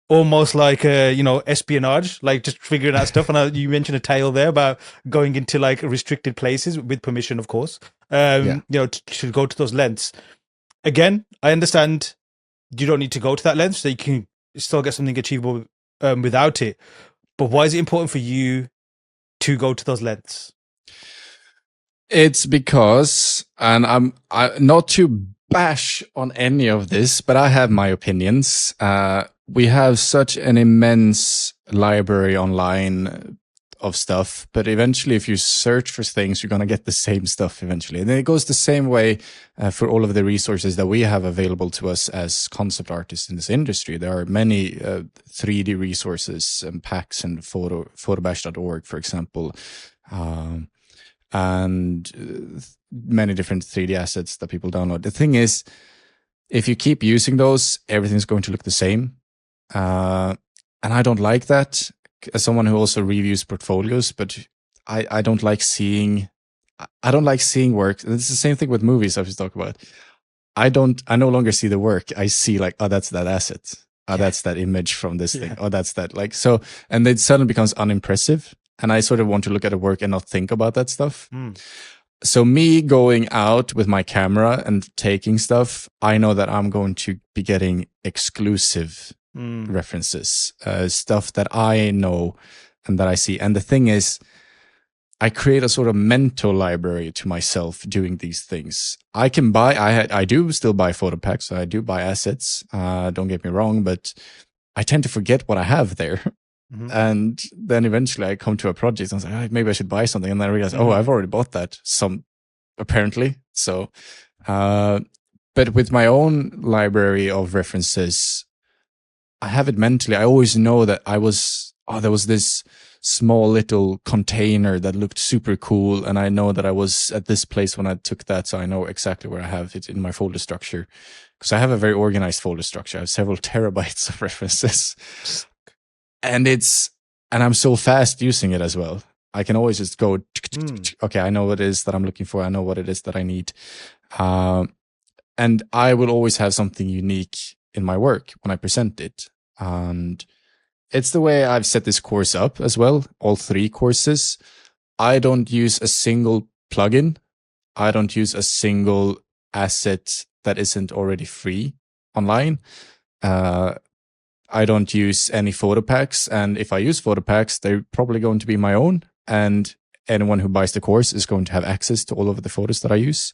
[SPEAKER 2] almost like espionage, like just figuring out stuff. And you mentioned a tale there about going into like restricted places with permission, of course. To go to those lengths. Again, I understand you don't need to go to that length, so you can still get something achievable without it. But why is it important for you to go to those lengths?
[SPEAKER 1] It's because, and I'm not to bash on any of this, but I have my opinions. We have such an immense library online of stuff, but eventually if you search for things, you're going to get the same stuff eventually. And it goes the same way for all of the resources that we have available to us as concept artists in this industry. There are many 3D resources and packs and photobash.org, for example, and many different 3D assets that people download. The thing is, if you keep using those, everything's going to look the same. And I don't like that, as someone who also reviews portfolios, but I don't like seeing work. And it's the same thing with movies I was talking about. I no longer see the work. I see like, oh, that's that asset. Oh, that's that image from this thing. Oh, that's that. Like, so, and it suddenly becomes unimpressive. And I sort of want to look at the work and not think about that stuff. So me going out with my camera and taking stuff, I know that I'm going to be getting exclusive references, stuff that I know and that I see. And the thing is, I create a sort of mental library to myself doing these things. I can buy, I do still buy photo packs. I do buy assets. Don't get me wrong, but I tend to forget what I have there. And then eventually I come to a project and I was like, maybe I should buy something. And then I realize, oh, I've already bought that. Apparently. So, but with my own library of references, I have it mentally. I always know that there was this small little container that looked super cool. And I know that I was at this place when I took that. So I know exactly where I have it in my folder structure, because I have a very organized folder structure. I have several terabytes of references. And I'm so fast using it as well. I can always just go, okay, I know what it is that I'm looking for. I know what it is that I need. And I will always have something unique in my work when I present it. And it's the way I've set this course up as well. All 3 courses. I don't use a single plugin. I don't use a single asset that isn't already free online. I don't use any photo packs. And if I use photo packs, they're probably going to be my own. And anyone who buys the course is going to have access to all of the photos that I use.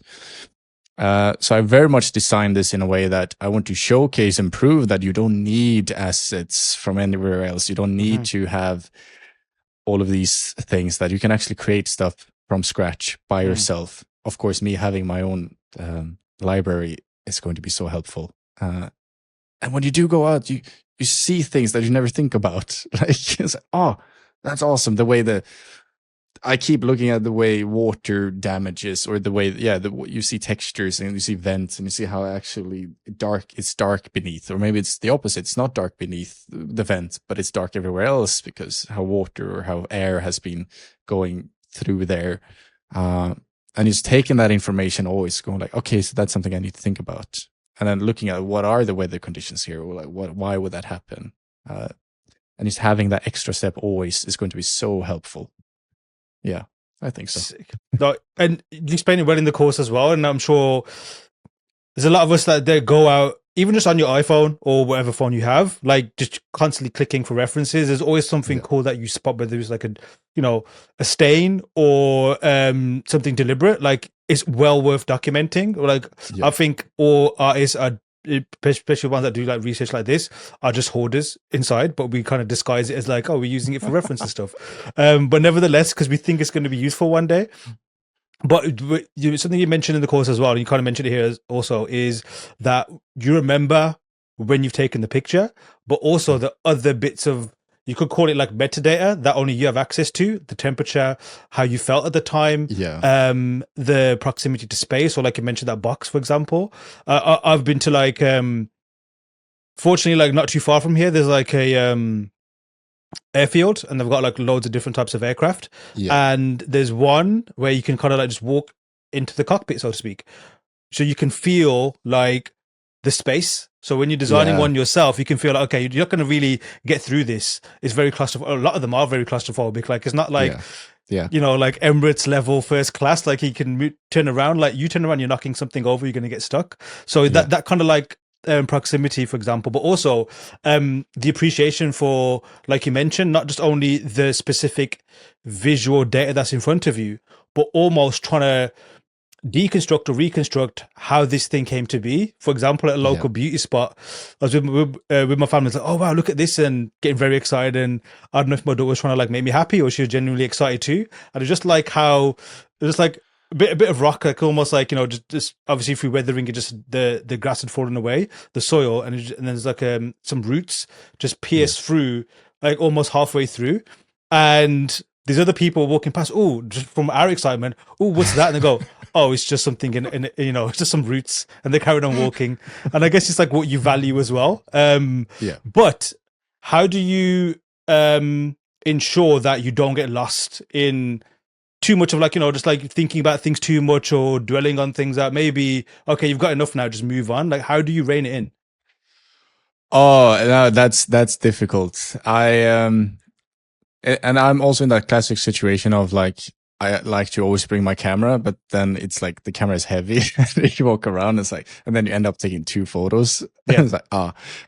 [SPEAKER 1] So I very much designed this in a way that I want to showcase and prove that you don't need assets from anywhere else. You don't need to have all of these things, that you can actually create stuff from scratch by yourself. Of course, me having my own library is going to be so helpful. And when you do go out, you see things that you never think about. Like, it's like, oh, that's awesome. The way I keep looking at the way water damages, or the way, you see textures and you see vents and you see how actually it's dark beneath, or maybe it's the opposite. It's not dark beneath the vent, but it's dark everywhere else because how water or how air has been going through there. And he's taking that information, always going like, okay, so that's something I need to think about. And then looking at what are the weather conditions here, or like why would that happen? And he's having that extra step always is going to be so helpful. Yeah, I think so.
[SPEAKER 2] No, and you explain it well in the course as well. And I'm sure there's a lot of us that they go out, even just on your iPhone or whatever phone you have, like just constantly clicking for references. There's always something cool that you spot, whether it's like a stain or something deliberate. Like it's well worth documenting. Like I think all artists are, especially ones that do like research like this, are just hoarders inside, but we kind of disguise it as like, oh, we're using it for reference and stuff. But nevertheless, because we think it's going to be useful one day. But something you mentioned in the course as well, and you kind of mentioned it here also, is that you remember when you've taken the picture, but also the other bits of, you could call it like metadata that only you have access to, the temperature, how you felt at the time, the proximity to space, or like you mentioned that box, for example. I've been to like, fortunately, like not too far from here, there's like a airfield, and they've got like loads of different types of aircraft, and there's one where you can kind of like just walk into the cockpit, so to speak, so you can feel like the space. So when you're designing one yourself, you can feel like, okay, you're not going to really get through this. It's very claustrophobic. A lot of them are very claustrophobic. Like it's not like like Emirates level first class, like he can turn around, like you turn around, you're knocking something over, you're going to get stuck. So that kind of like proximity, for example, but also the appreciation for, like you mentioned, not just only the specific visual data that's in front of you, but almost trying to deconstruct or reconstruct how this thing came to be. For example, at a local beauty spot, I was with my family. It's like, oh wow, look at this, and getting very excited. And I don't know if my daughter was trying to like make me happy or she was genuinely excited too. And it's just like how it was like a bit of rock, like almost like, just obviously through weathering, it just the grass had fallen away, the soil, and then there's like some roots just pierced through, like almost halfway through, and these other people walking past, just from our excitement, what's that? And they go, oh, it's just something in it's just some roots, and they carried on walking. And I guess it's like what you value as well. But how do you ensure that you don't get lost in too much of like, just like thinking about things too much, or dwelling on things that maybe, okay, you've got enough now, just move on? Like, how do you rein it in?
[SPEAKER 1] Oh, no, that's difficult. And I'm also in that classic situation of like, I like to always bring my camera, but then it's like the camera is heavy. You walk around, it's like, and then you end up taking 2 photos. It's like,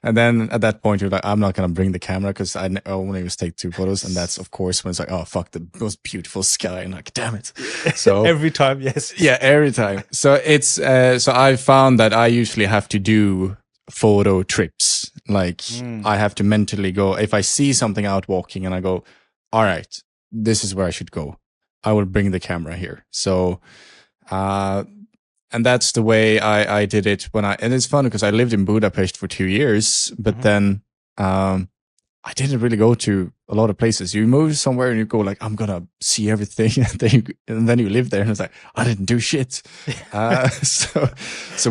[SPEAKER 1] and then at that point you're like, I'm not going to bring the camera because I only just take 2 photos. And that's of course when it's like, oh fuck, the most beautiful sky, and like, damn it. So
[SPEAKER 2] every time, yes.
[SPEAKER 1] Yeah, every time. So it's, so I found that I usually have to do photo trips. Like I have to mentally go, if I see something out walking and I go, all right, this is where I should go, I will bring the camera here. So, and that's the way I did it and it's fun because I lived in Budapest for 2 years, but then, I didn't really go to a lot of places. You move somewhere and you go like, I'm going to see everything. And then you live there and it's like, I didn't do shit. So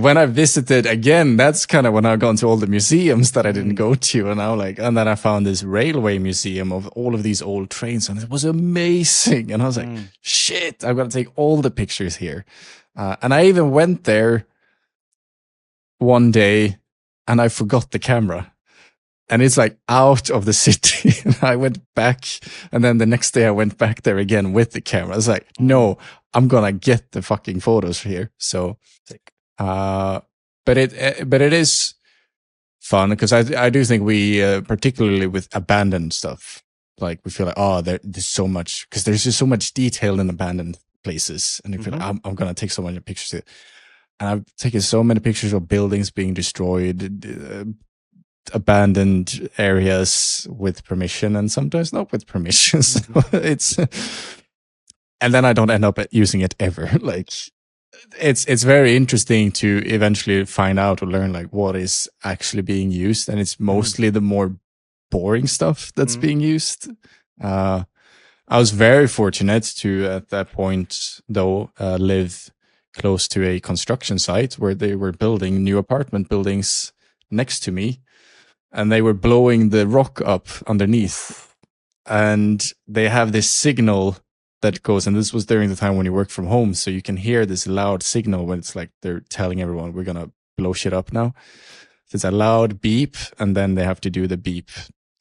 [SPEAKER 1] when I visited again, that's kind of when I've gone to all the museums that I didn't go to. And then I found this railway museum of all of these old trains, and it was amazing. And I was like, shit, I'm going to take all the pictures here. And I even went there one day and I forgot the camera. And it's like out of the city. And I went back, and then the next day I went back there again with the camera. I was like, no, I'm going to get the fucking photos here. So, but it is fun because I do think we, particularly with abandoned stuff, like we feel like, oh, there's so much, because there's just so much detail in abandoned places. And you feel like, I'm going to take so many pictures. And I've taken so many pictures of buildings being destroyed, abandoned areas with permission, and sometimes not with permission. So and then I don't end up using it ever. Like it's very interesting to eventually find out or learn like what is actually being used, and it's mostly the more boring stuff that's being used. I was very fortunate to at that point though live close to a construction site where they were building new apartment buildings next to me. And they were blowing the rock up underneath. And they have this signal that goes, and this was during the time when you work from home, so you can hear this loud signal when it's like they're telling everyone we're gonna blow shit up now. So it's a loud beep, and then they have to do the beep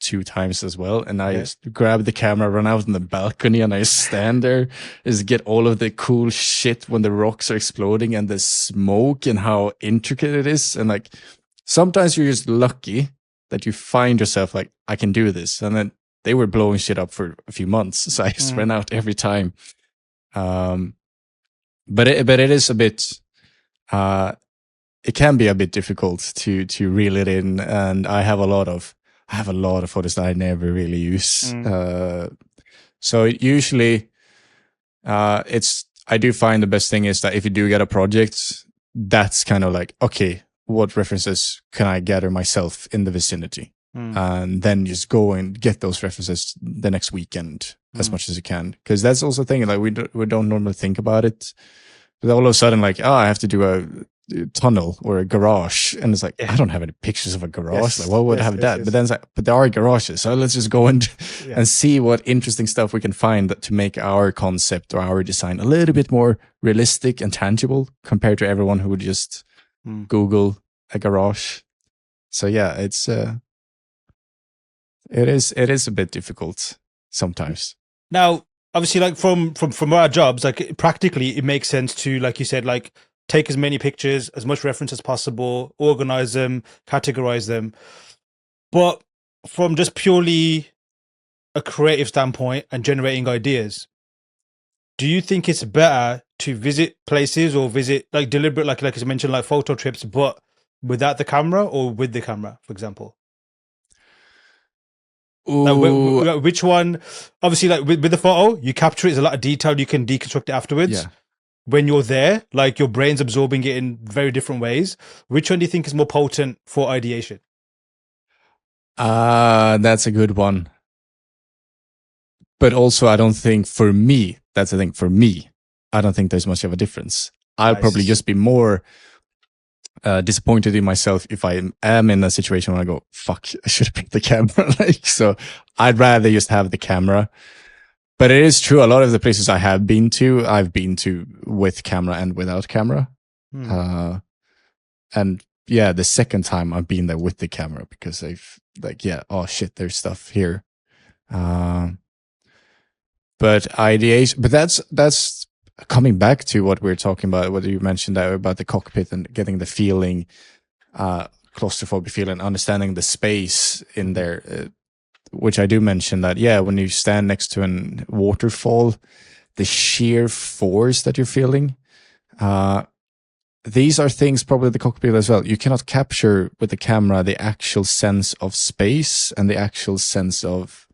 [SPEAKER 1] 2 times as well. And I just grab the camera, run out on the balcony, and I stand there, is get all of the cool shit when the rocks are exploding and the smoke and how intricate it is. And like sometimes you're just lucky that you find yourself like, I can do this. And then they were blowing shit up for a few months, so I just ran out every time. But it is a bit, it can be a bit difficult to reel it in, and I have a lot of photos that I never really use. So usually, I do find the best thing is that if you do get a project, that's kind of like, okay, what references can I gather myself in the vicinity? And then just go and get those references the next weekend as much as you can. Because that's also a thing, like we don't normally think about it. But all of a sudden, like, I have to do a tunnel or a garage. And it's like, I don't have any pictures of a garage. Like, why would I have that? But then it's like, but there are garages. So let's just go and see what interesting stuff we can find to make our concept or our design a little bit more realistic and tangible compared to everyone who would just Google a garage. So yeah, it is a bit difficult sometimes.
[SPEAKER 2] Now, obviously, like from our jobs, like practically, it makes sense to, like you said, like take as many pictures, as much reference as possible, organize them, categorize them. But from just purely a creative standpoint and generating ideas, do you think it's better to visit places or visit like deliberate, like I mentioned, like photo trips, but without the camera or with the camera, for example? Like, which one? Obviously, like with the photo, you capture it. There's a lot of detail. You can deconstruct it afterwards. When you're there, like your brain's absorbing it in very different ways. Which one do you think is more potent for ideation?
[SPEAKER 1] That's a good one. But also, I don't think for me, that's the thing. For me, I don't think there's much of a difference. I'll probably just be more disappointed in myself if I am in a situation where I go, fuck, I should have picked the camera. Like, so I'd rather just have the camera. But it is true, a lot of the places I've been to with camera and without camera. And yeah, the second time I've been there with the camera because they've like, oh shit, there's stuff here. But ideation, but that's coming back to what we were talking about, what you mentioned about the cockpit and getting the feeling, claustrophobic feeling, understanding the space in there, which I do mention that, when you stand next to a waterfall, the sheer force that you're feeling, these are things probably the cockpit as well. You cannot capture with the camera the actual sense of space and the actual sense of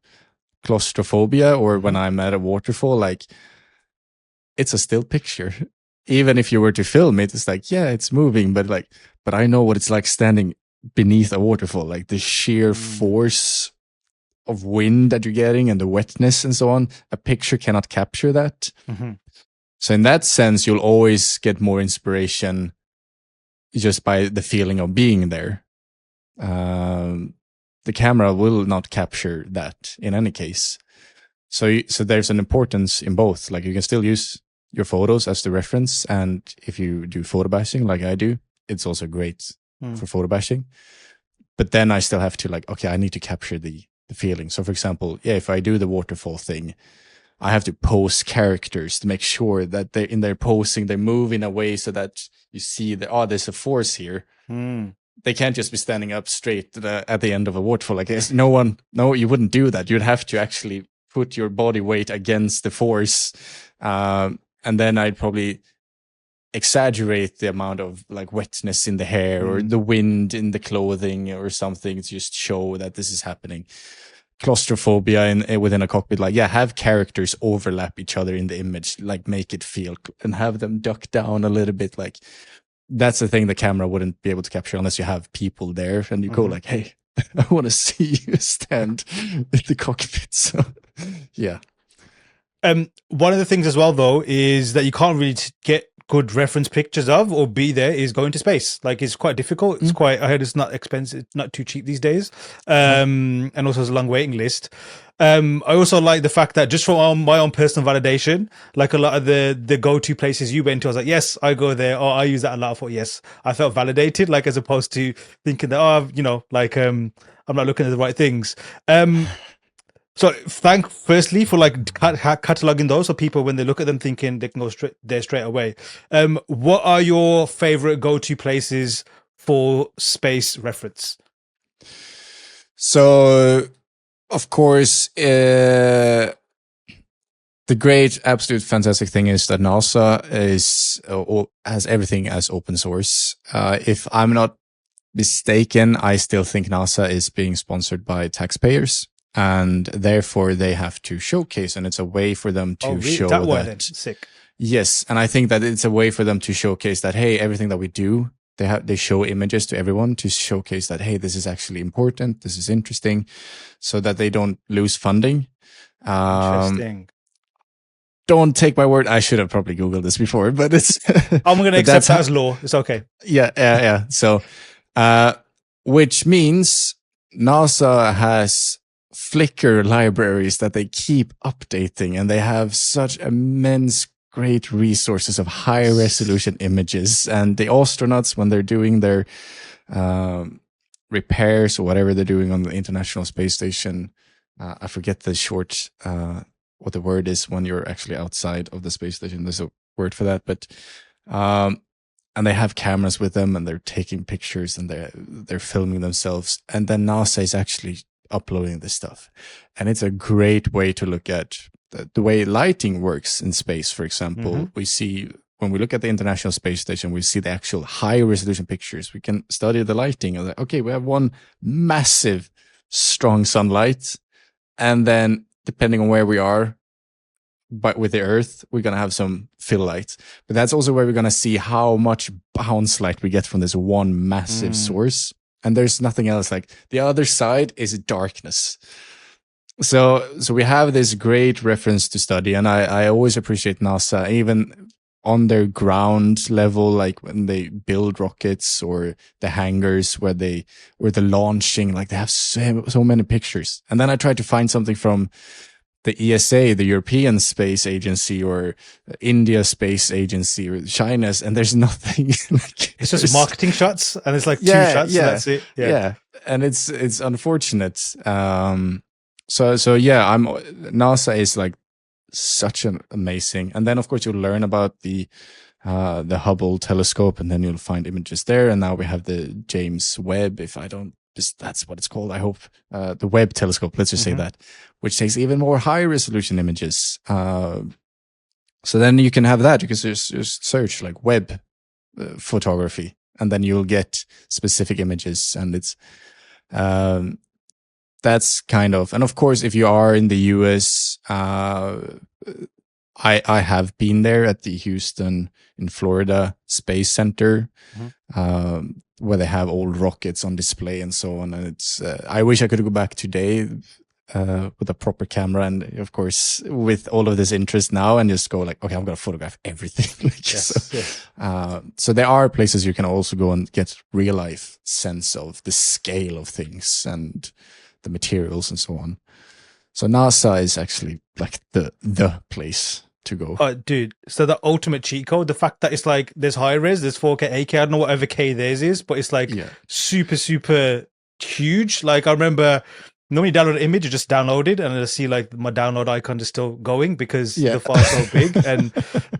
[SPEAKER 1] claustrophobia, or when I'm at a waterfall, like, it's a still picture. Even if you were to film it, it's like, it's moving, but I know what it's like standing beneath a waterfall, like the sheer force of wind that you're getting and the wetness and so on. A picture cannot capture that. So in that sense, you'll always get more inspiration just by the feeling of being there. The camera will not capture that in any case. So there's an importance in both. Like, you can still use your photos as the reference, and if you do photo bashing like I do, it's also great for photo bashing. But then I still have to, like, okay, I need to capture the feeling. So for example, if I do the waterfall thing, I have to pose characters to make sure that they in their posing, they move in a way so that you see that, there's a force here. They can't just be standing up straight at the end of a waterfall. Like, no, you wouldn't do that. You'd have to actually put your body weight against the force. And then I'd probably exaggerate the amount of like wetness in the hair or the wind in the clothing or something to just show that this is happening. Claustrophobia within a cockpit, like, have characters overlap each other in the image, like make it feel, and have them duck down a little bit. Like, that's the thing the camera wouldn't be able to capture unless you have people there and you go like, hey, I want to see you stand in the cockpit. So yeah.
[SPEAKER 2] One of the things as well, though, is that you can't really get good reference pictures of or be there is going to space. Like it's quite difficult. It's quite, I heard it's not expensive, not too cheap these days. And also there's a long waiting list. I also like the fact that just from my own personal validation, like a lot of the go-to places you went to, I was like, yes, I go there, or I use that a lot. I thought, yes, I felt validated, like as opposed to thinking that, oh, you know, like I'm not looking at the right things. So thank firstly for like cataloging those, so people when they look at them thinking they can go straight away. What are your favorite go-to places for space reference?
[SPEAKER 1] So, of course, the great, absolute, fantastic thing is that NASA has everything as open source. If I'm not mistaken, I still think NASA is being sponsored by taxpayers, and therefore they have to showcase, and it's a way for them to show that.
[SPEAKER 2] Sick.
[SPEAKER 1] Yes, and I think that it's a way for them to showcase that, hey, everything that we do, they show images to everyone to showcase that, hey, this is actually important, this is interesting, so that they don't lose funding.
[SPEAKER 2] Interesting.
[SPEAKER 1] Don't take my word. I should have probably Googled this before, but it's.
[SPEAKER 2] I'm going to accept that as law. It's okay.
[SPEAKER 1] Yeah. So, which means NASA has Flickr libraries that they keep updating, and they have such immense great resources of high resolution images. And the astronauts, when they're doing their repairs or whatever they're doing on the International Space Station, I forget the short what the word is when you're actually outside of the space station. There's a word for that, but and they have cameras with them, and they're taking pictures, and they're filming themselves, and then NASA is actually uploading this stuff. And it's a great way to look at the way lighting works in space. For example, we see, when we look at the International Space Station, we see the actual high resolution pictures. We can study the lighting of that. Okay, we have one massive, strong sunlight, and then depending on where we are, but with the Earth, we're going to have some fill light. But that's also where we're going to see how much bounce light we get from this one massive source. And there's nothing else. Like the other side is darkness. So we have this great reference to study. And I always appreciate NASA, even on their ground level, like when they build rockets or the hangars where the launching, like they have so many pictures. And then I tried to find something from the ESA, the European Space Agency, or India Space Agency, or China's, and there's nothing. Like,
[SPEAKER 2] it's just marketing shots, and it's like two shots. Yeah, that's it.
[SPEAKER 1] Yeah, and it's unfortunate. So yeah, NASA is like such an amazing, and then of course you'll learn about the Hubble telescope, and then you'll find images there. And now we have the James Webb, that's what it's called, I hope, the Webb telescope, let's just say that, which takes even more high resolution images. So then you can have that. You can just search like Webb photography, and then you'll get specific images. And it's, that's kind of, and of course, if you are in the US, I have been there at the Houston in Florida Space Center, where they have old rockets on display and so on. And it's, I wish I could go back today with a proper camera, and of course with all of this interest now, and just go like, okay, I'm going to photograph everything. So there are places you can also go and get real life sense of the scale of things and the materials and so on. So NASA is actually like the place to go.
[SPEAKER 2] Dude, so the ultimate cheat code, the fact that it's like there's high res, there's 4K, 8K, I don't know whatever K theirs is, but it's like super huge. Like I remember normally download an image, you just download it, and I see like my download icon is still going because the file's so big. And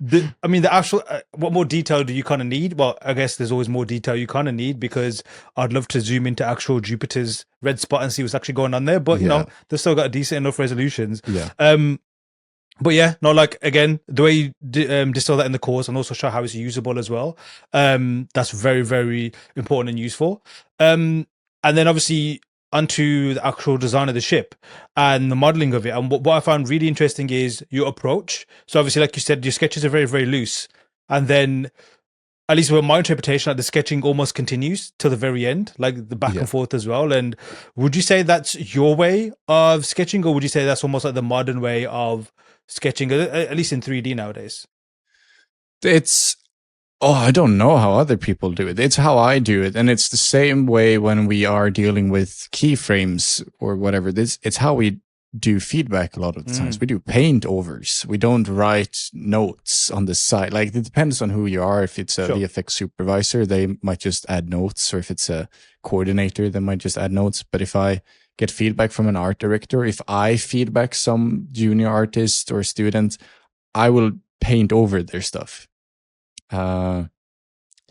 [SPEAKER 2] the actual, what more detail do you kind of need? Well, I guess there's always more detail you kind of need, because I'd love to zoom into actual Jupiter's red spot and see what's actually going on there. But you know, they've still got decent enough resolutions. But yeah, no, like again, the way you distill that in the course and also show how it's usable as well. That's very, very important and useful. And then obviously onto the actual design of the ship and the modeling of it. And what I found really interesting is your approach. So obviously, like you said, your sketches are very, very loose. And then, at least with my interpretation, like the sketching almost continues till the very end, like the back and forth as well. And would you say that's your way of sketching, or would you say that's almost like the modern way of sketching, at least in 3D nowadays?
[SPEAKER 1] It's Oh, I don't know how other people do it. It's how I do it. And it's the same way when we are dealing with keyframes or whatever. It's how we do feedback a lot of the times. We do paint overs. We don't write notes on the side. Like, it depends on who you are. If it's a VFX supervisor, they might just add notes. Or if it's a coordinator, they might just add notes. But if I get feedback from an art director, if I feedback some junior artist or student, I will paint over their stuff. So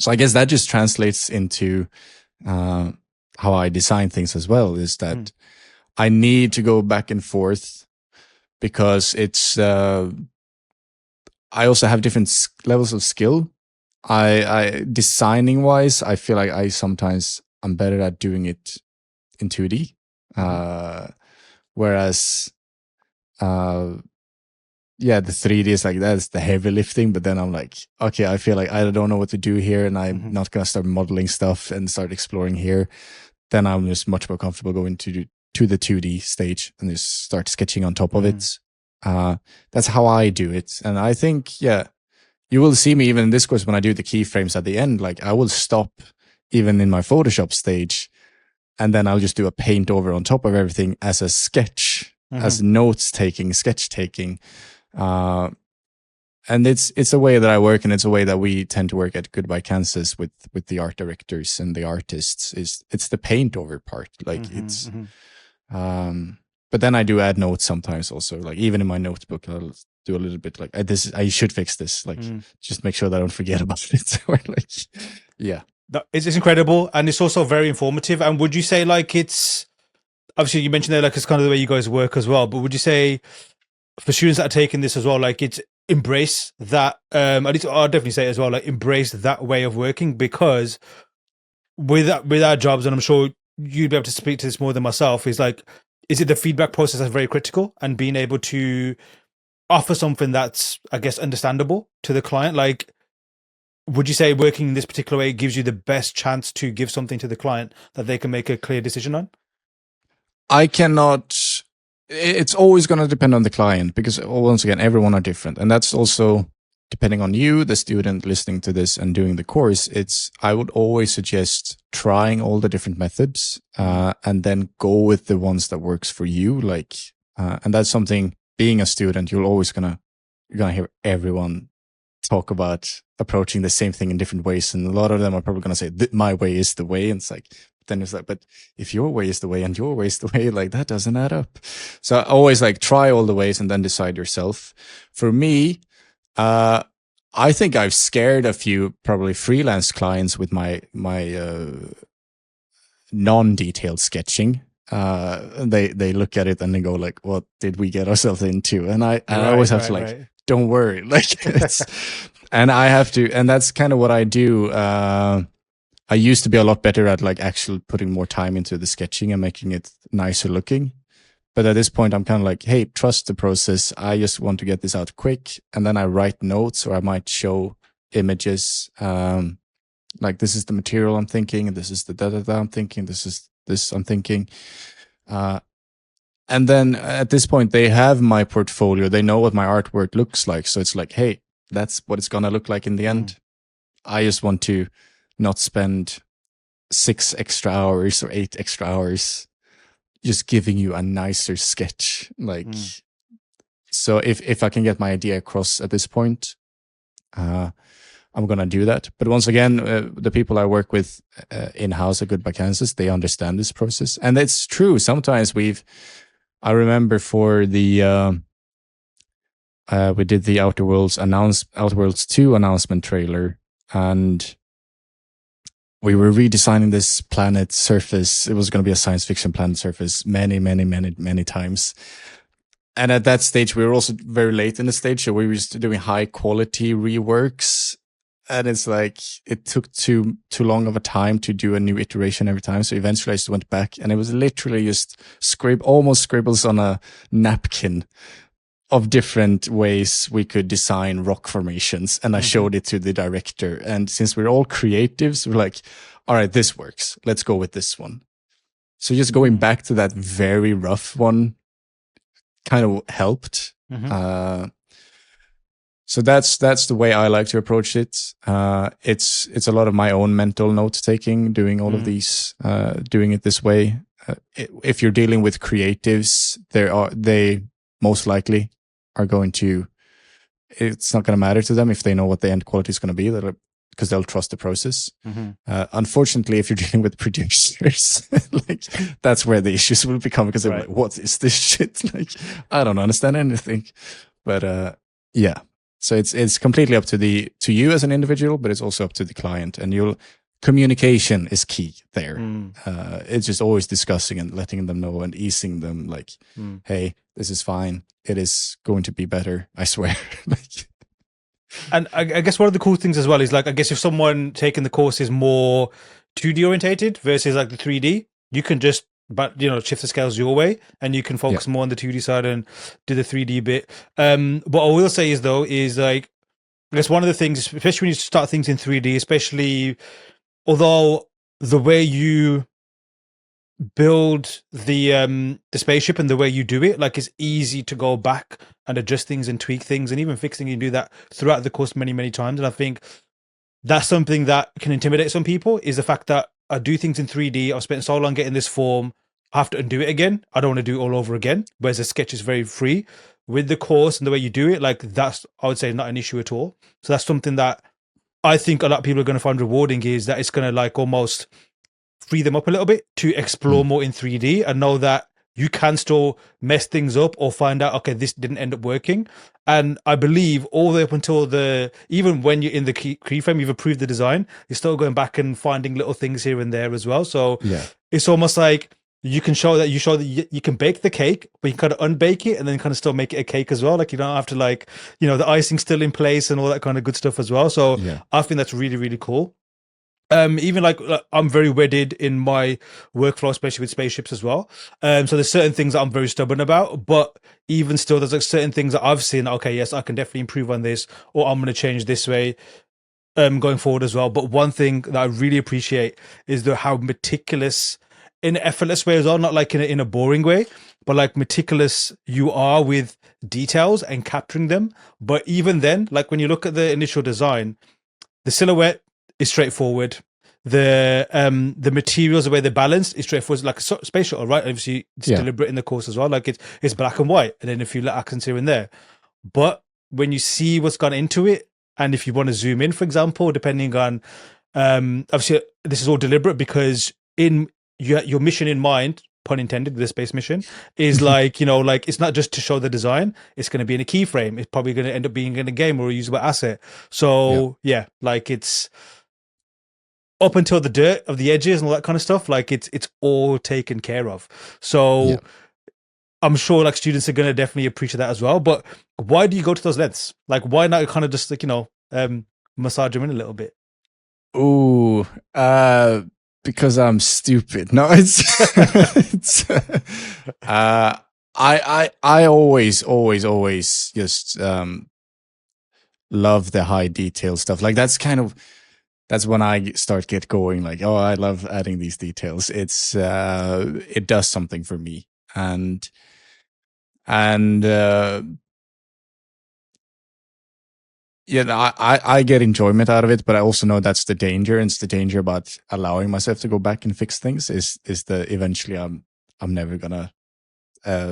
[SPEAKER 1] I guess that just translates into how I design things as well, is that I need to go back and forth because it's I also have different levels of skill. I designing wise, I feel like I'm better at doing it in 2D. Whereas the 3D is like, that's the heavy lifting, but then I'm like, okay, I feel like I don't know what to do here, and I'm not going to start modeling stuff and start exploring here. Then I'm just much more comfortable going to the 2D stage and just start sketching on top of it. That's how I do it. And I think, you will see me even in this course when I do the keyframes at the end, like I will stop even in my Photoshop stage, and then I'll just do a paint over on top of everything as a sketch, as notes taking, sketch taking. And it's a way that I work, and it's a way that we tend to work at Goodbye Kansas with the art directors and the artists. It's the paint over part, like but then I do add notes sometimes also, like even in my notebook I'll do a little bit like this. I should fix this, like just make sure that I don't forget about it. Or like,
[SPEAKER 2] it's incredible, and it's also very informative. And would you say, like, it's obviously you mentioned there, like, it's kind of the way you guys work as well, but would you say for students that are taking this as well, like, it's embrace that, at least I'll definitely say as well, like, embrace that way of working, because with our jobs, and I'm sure you'd be able to speak to this more than myself, is like, is it the feedback process that's very critical, and being able to offer something that's, I guess, understandable to the client? Like, would you say working in this particular way gives you the best chance to give something to the client that they can make a clear decision on?
[SPEAKER 1] I cannot. It's always going to depend on the client, because once again, everyone are different. And that's also depending on you, the student listening to this and doing the course. I would always suggest trying all the different methods, and then go with the ones that works for you. Like, and that's something, being a student, you're gonna hear everyone talk about approaching the same thing in different ways. And a lot of them are probably going to say, my way is the way. And it's like, then it's like, but if your way is the way and your way is the way, like, that doesn't add up. So I always like try all the ways and then decide yourself. For me, I think I've scared a few probably freelance clients with my non-detailed sketching. They look at it and they go like, what did we get ourselves into? And I always have to don't worry, like, and I have to, and that's kind of what I do. I used to be a lot better at like actually putting more time into the sketching and making it nicer looking. But at this point, I'm kind of like, hey, trust the process. I just want to get this out quick. And then I write notes, or I might show images. Like, this is the material I'm thinking, and this is the da-da-da I'm thinking, this is this I'm thinking. And then at this point, they have my portfolio. They know what my artwork looks like. So it's like, hey, that's what it's going to look like in the end. I just want to not spend 6 extra hours or 8 extra hours just giving you a nicer sketch. Like, so if I can get my idea across at this point, I'm going to do that. But once again, the people I work with in-house at Goodbye Kansas, they understand this process. And it's true. Sometimes I remember for the, we did the Outer Worlds 2 announcement trailer, and we were redesigning this planet surface. It was going to be a science fiction planet surface many times. And at that stage, we were also very late in the stage. So we were just doing high quality reworks. And it's like, it took too long of a time to do a new iteration every time. So eventually I just went back, and it was literally just almost scribbles on a napkin of different ways we could design rock formations. And I showed it to the director. And since we're all creatives, we're like, all right, this works. Let's go with this one. So just going back to that very rough one kind of helped. So that's the way I like to approach it. It's a lot of my own mental note taking, doing all of these, doing it this way. If you're dealing with creatives, they most likely are going to. It's not going to matter to them if they know what the end quality is going to be, because they'll trust the process. Unfortunately, if you're dealing with producers, like that's where the issues will become, because they're like, "What is this shit?" Like, I don't understand anything. But yeah. So it's completely up to you as an individual, but it's also up to the client, and communication is key there. It's just always discussing and letting them know and easing them, like, hey, this is fine. It is going to be better, I swear.
[SPEAKER 2] And I guess one of the cool things as well is, like, I guess if someone taking the course is more 2D orientated versus like the 3D, you can just, but shift the scales your way, and you can focus more on the 2D side and do the 3D bit. What I will say is, though, is like, I guess one of the things, especially when you start things in 3D, especially although the way you build the spaceship and the way you do it, like, it's easy to go back and adjust things and tweak things and even fix things. You do that throughout the course many, many times. And I think that's something that can intimidate some people, is the fact that I do things in 3D. I've spent so long getting this form. I have to undo it again. I don't want to do it all over again. Whereas the sketch is very free. With the course and the way you do it, like, that's, I would say, not an issue at all. So that's something that I think a lot of people are going to find rewarding, is that it's going to, like, almost free them up a little bit to explore more in 3D and know that you can still mess things up or find out, okay, this didn't end up working. And I believe all the way up until even when you're in the keyframe, you've approved the design, you're still going back and finding little things here and there as well. So it's almost like you can show that you can bake the cake, but you kind of unbake it and then kind of still make it a cake as well. Like, you don't have to, like, the icing's still in place and all that kind of good stuff as well. So I think that's really, really cool. Even like I'm very wedded in my workflow, especially with spaceships as well. So there's certain things that I'm very stubborn about, but even still, there's like certain things that I've seen, okay, yes, I can definitely improve on this, or I'm going to change this way going forward as well. But one thing that I really appreciate is how meticulous, in an effortless way as well, not like in a boring way, but like meticulous you are with details and capturing them. But even then, like, when you look at the initial design, the silhouette is straightforward. The materials, the way they're balanced, is straightforward. Like a space shuttle, right? Obviously, it's deliberate in the course as well. Like, it's black and white, and then a few little accents here and there. But when you see what's gone into it, and if you want to zoom in, for example, depending on, obviously, this is all deliberate, because in your mission in mind, pun intended, the space mission, is like, like, it's not just to show the design, it's going to be in a keyframe. It's probably going to end up being in a game or a usable asset. So like, it's up until the dirt of the edges and all that kind of stuff, like, it's all taken care of. So I'm sure, like, students are going to definitely appreciate that as well. But why do you go to those lengths? Like, why not kind of just, like, massage them in a little bit?
[SPEAKER 1] Ooh, because I'm stupid. No, I always just love the high detail stuff. Like, that's when I start get going. Like, oh, I love adding these details. It does something for me, and I get enjoyment out of it, but I also know that's the danger, and it's the danger about allowing myself to go back and fix things. Is that eventually I'm never gonna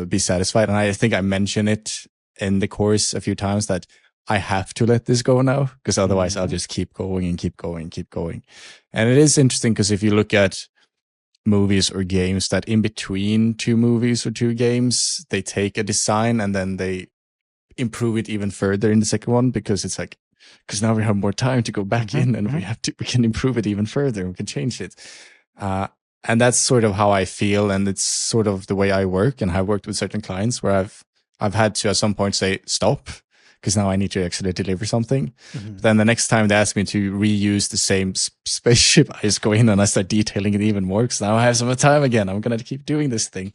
[SPEAKER 1] be satisfied, and I think I mentioned it in the course a few times that I have to let this go now, because otherwise I'll just keep going and keep going and keep going. And it is interesting, because if you look at movies or games, that in between two movies or two games, they take a design and then they improve it even further in the second one, because it's like, because now we have more time to go back in, and we can improve it even further. We can change it. And that's sort of how I feel. And it's sort of the way I work, and I've worked with certain clients where I've had to at some point say stop, because now I need to actually deliver something. Then the next time they ask me to reuse the same spaceship, I just go in and I start detailing it even more, because now I have some time again. I'm going to keep doing this thing.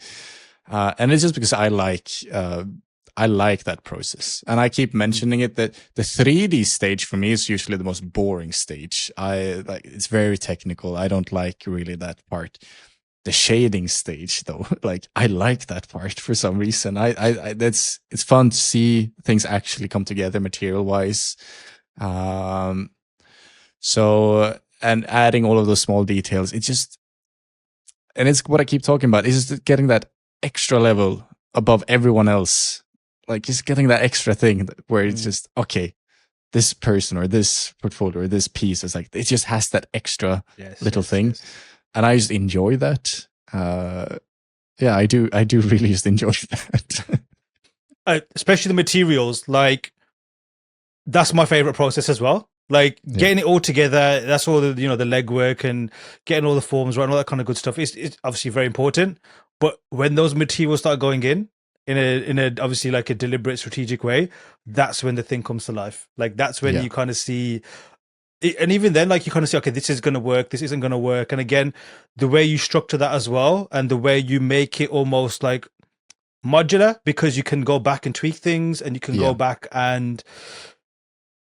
[SPEAKER 1] And it's just because I like that process. And I keep mentioning it, that the 3D stage for me is usually the most boring stage. It's very technical. I don't like really that part. the shading stage though. Like I like that part for some reason. It's fun to see things actually come together material wise. So, and adding all of those small details, and it's what I keep talking about, is just getting that extra level above everyone else. Like just getting that extra thing where it's just, okay, this person or this portfolio or this piece is like, it just has that extra little thing. Yes. And I just enjoy that. Yeah, I do really just enjoy that.
[SPEAKER 2] Especially the materials, like that's my favorite process as well. Like getting it all together, that's all the, the legwork and getting all the forms right and all that kind of good stuff is obviously very important. But when those materials start going in a obviously like a deliberate strategic way, that's when the thing comes to life. Like that's when you kind of see it, and even then, like you kind of see, okay, this is going to work, this isn't going to work. And again, the way you structure that as well, and the way you make it almost like modular, because you can go back and tweak things, and you can go back and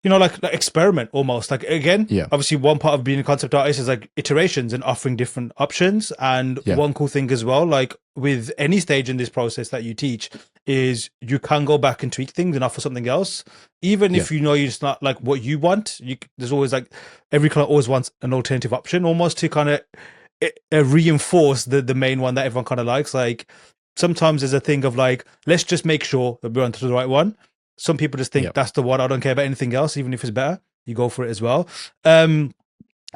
[SPEAKER 2] like experiment almost. Like again, obviously one part of being a concept artist is like iterations and offering different options. And one cool thing as well, like with any stage in this process that you teach, is you can go back and tweak things and offer something else, even if it's not like what you want. There's always like every client always wants an alternative option, almost to kind of reinforce the main one that everyone kind of likes. Like sometimes there's a thing of like, let's just make sure that we're onto the right one. Some people just think that's the one. I don't care about anything else, even if it's better. You go for it as well. But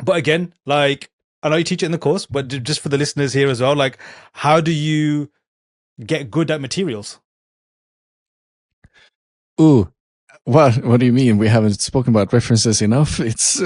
[SPEAKER 2] again, like I know you teach it in the course, but just for the listeners here as well, like how do you get good at materials?
[SPEAKER 1] Ooh, what do you mean? We haven't spoken about references enough. It's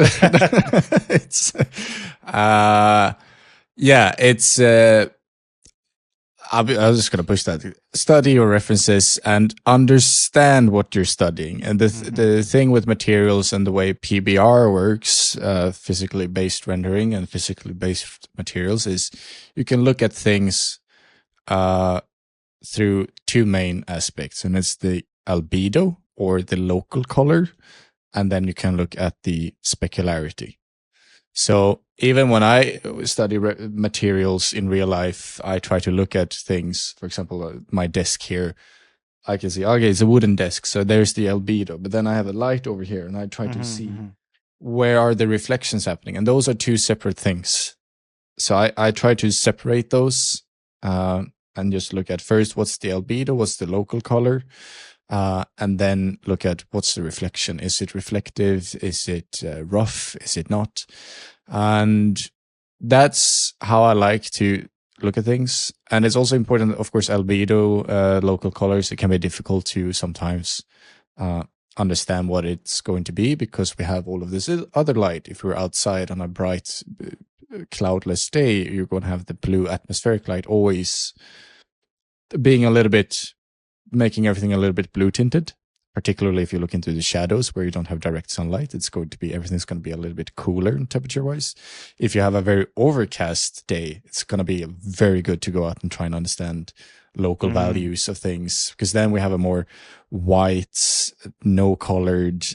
[SPEAKER 1] I was just going to push that. Study your references and understand what you're studying. And the thing with materials and the way PBR works, physically based rendering and physically based materials, is you can look at things through two main aspects. And it's the albedo, or the local color. And then you can look at the specularity. So even when I study materials in real life, I try to look at things. For example, my desk here, I can see, okay, it's a wooden desk. So there's the albedo, but then I have a light over here, and I try to see where are the reflections happening. And those are two separate things. So I try to separate those and just look at first, what's the albedo, what's the local color? And then look at what's the reflection. Is it reflective? Is it rough? Is it not? And that's how I like to look at things. And it's also important, of course, albedo, local colors. It can be difficult to sometimes understand what it's going to be, because we have all of this other light. If we're outside on a bright, cloudless day, you're going to have the blue atmospheric light always being a little bit, making everything a little bit blue tinted, particularly if you look into the shadows where you don't have direct sunlight. Everything's going to be a little bit cooler temperature wise. If you have a very overcast day, it's going to be very good to go out and try and understand local values of things, because then we have a more white, no colored,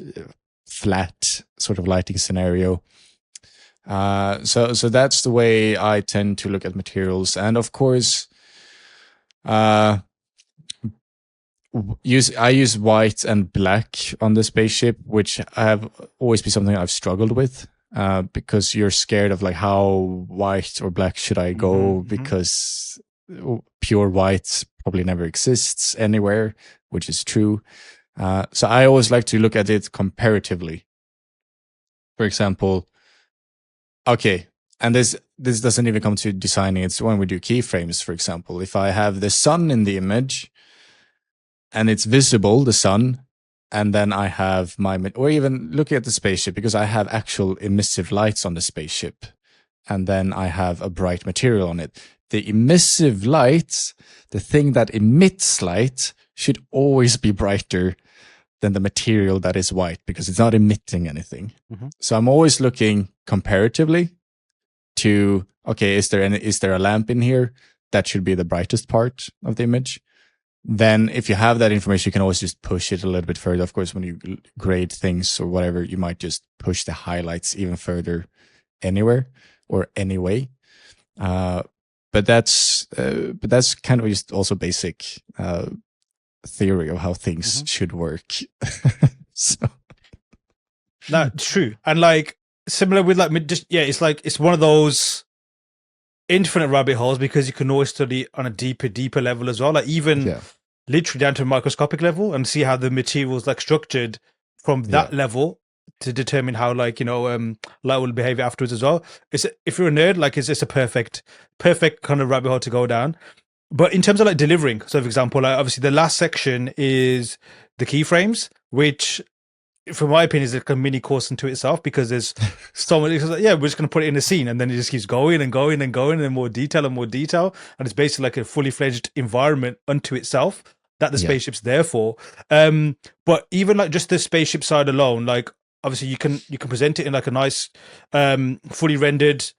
[SPEAKER 1] flat sort of lighting scenario. So that's the way I tend to look at materials. And of course, I use white and black on the spaceship, which have always been something I've struggled with, because you're scared of like, how white or black should I go? Because pure white probably never exists anywhere, which is true. So I always like to look at it comparatively. For example, okay, and this doesn't even come to designing. It's when we do keyframes, for example. If I have the sun in the image, and it's visible, the sun, and then I have or even looking at the spaceship, because I have actual emissive lights on the spaceship, and then I have a bright material on it. The emissive light, the thing that emits light, should always be brighter than the material that is white, because it's not emitting anything. So I'm always looking comparatively to, okay, is there a lamp in here? That should be the brightest part of the image. Then if you have that information, you can always just push it a little bit further. Of course, when you grade things or whatever, you might just push the highlights even further anywhere or anyway. but that's kind of just also basic theory of how things should work. So
[SPEAKER 2] no, it's true. And like similar with like just it's like it's one of those infinite rabbit holes, because you can always study on a deeper level as well, like even literally down to a microscopic level, and see how the material's like structured from that level to determine how like light will behave afterwards as well. It's, if you're a nerd, like it's a perfect kind of rabbit hole to go down. But in terms of like delivering, so for example, like obviously the last section is the keyframes, which from my opinion is like a mini course into itself, because there's so much. Like, we're just going to put it in a scene, and then it just keeps going and going and going, and more detail, and it's basically like a fully fledged environment unto itself that the spaceship's there for. But even like just the spaceship side alone, like obviously you can present it in like a nice fully rendered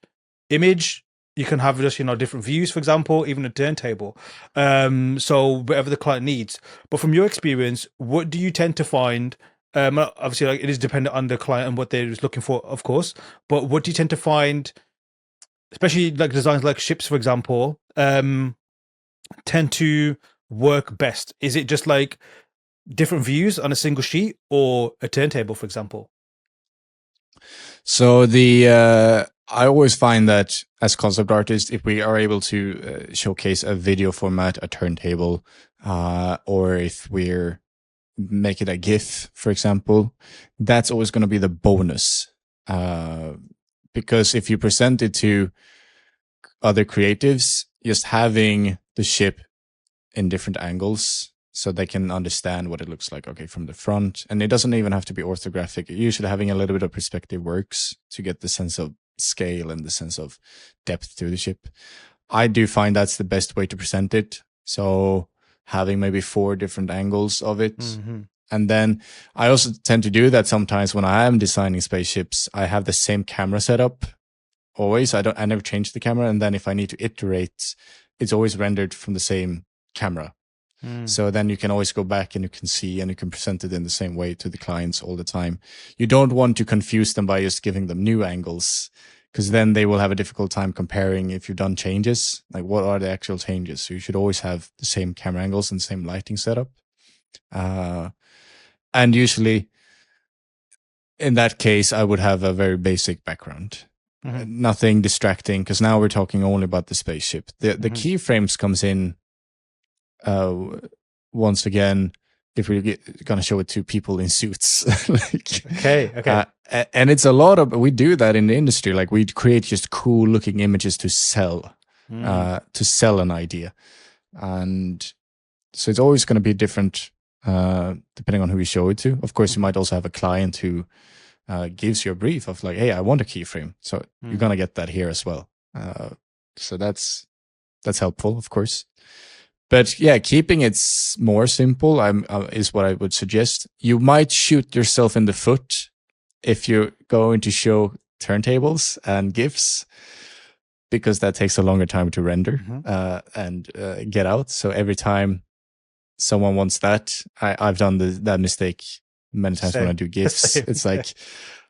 [SPEAKER 2] image. You can have just different views, for example, even a turntable, so whatever the client needs. But from your experience, what do you tend to find? Obviously, like it is dependent on the client and what they're looking for, of course. But what do you tend to find, especially like designs like ships, for example, tend to work best? Is it just like different views on a single sheet, or a turntable, for example?
[SPEAKER 1] So I always find that as concept artists, if we are able to showcase a video format, a turntable, or if we're make it a GIF, for example, that's always going to be the bonus. Because if you present it to other creatives, just having the ship in different angles so they can understand what it looks like, okay, from the front. And it doesn't even have to be orthographic. Usually having a little bit of perspective works to get the sense of scale and the sense of depth to the ship. I do find that's the best way to present it. So having maybe 4 different angles of it. And then I also tend to do that sometimes when I am designing spaceships. I have the same camera setup always. I never change the camera. And then if I need to iterate, it's always rendered from the same camera. So then you can always go back and you can see and you can present it in the same way to the clients all the time. You don't want to confuse them by just giving them new angles, because then they will have a difficult time comparing if you've done changes. Like, what are the actual changes? So you should always have the same camera angles and the same lighting setup. And usually in that case, I would have a very basic background. Nothing distracting, because now we're talking only about the spaceship. The keyframes comes in once again if we're going to show it to people in suits.
[SPEAKER 2] Okay.
[SPEAKER 1] And it's a lot of, we do that in the industry. Like, we create just cool looking images to sell an idea. And so it's always going to be different depending on who you show it to. Of course, you might also have a client who gives you a brief of like, hey, I want a keyframe. So you're going to get that here as well. So that's helpful, of course. But yeah, keeping it more simple is what I would suggest. You might shoot yourself in the foot if you're going to show turntables and GIFs, because that takes a longer time to render and get out. So every time someone wants that, I've done that mistake many times when I do GIFs. It's like,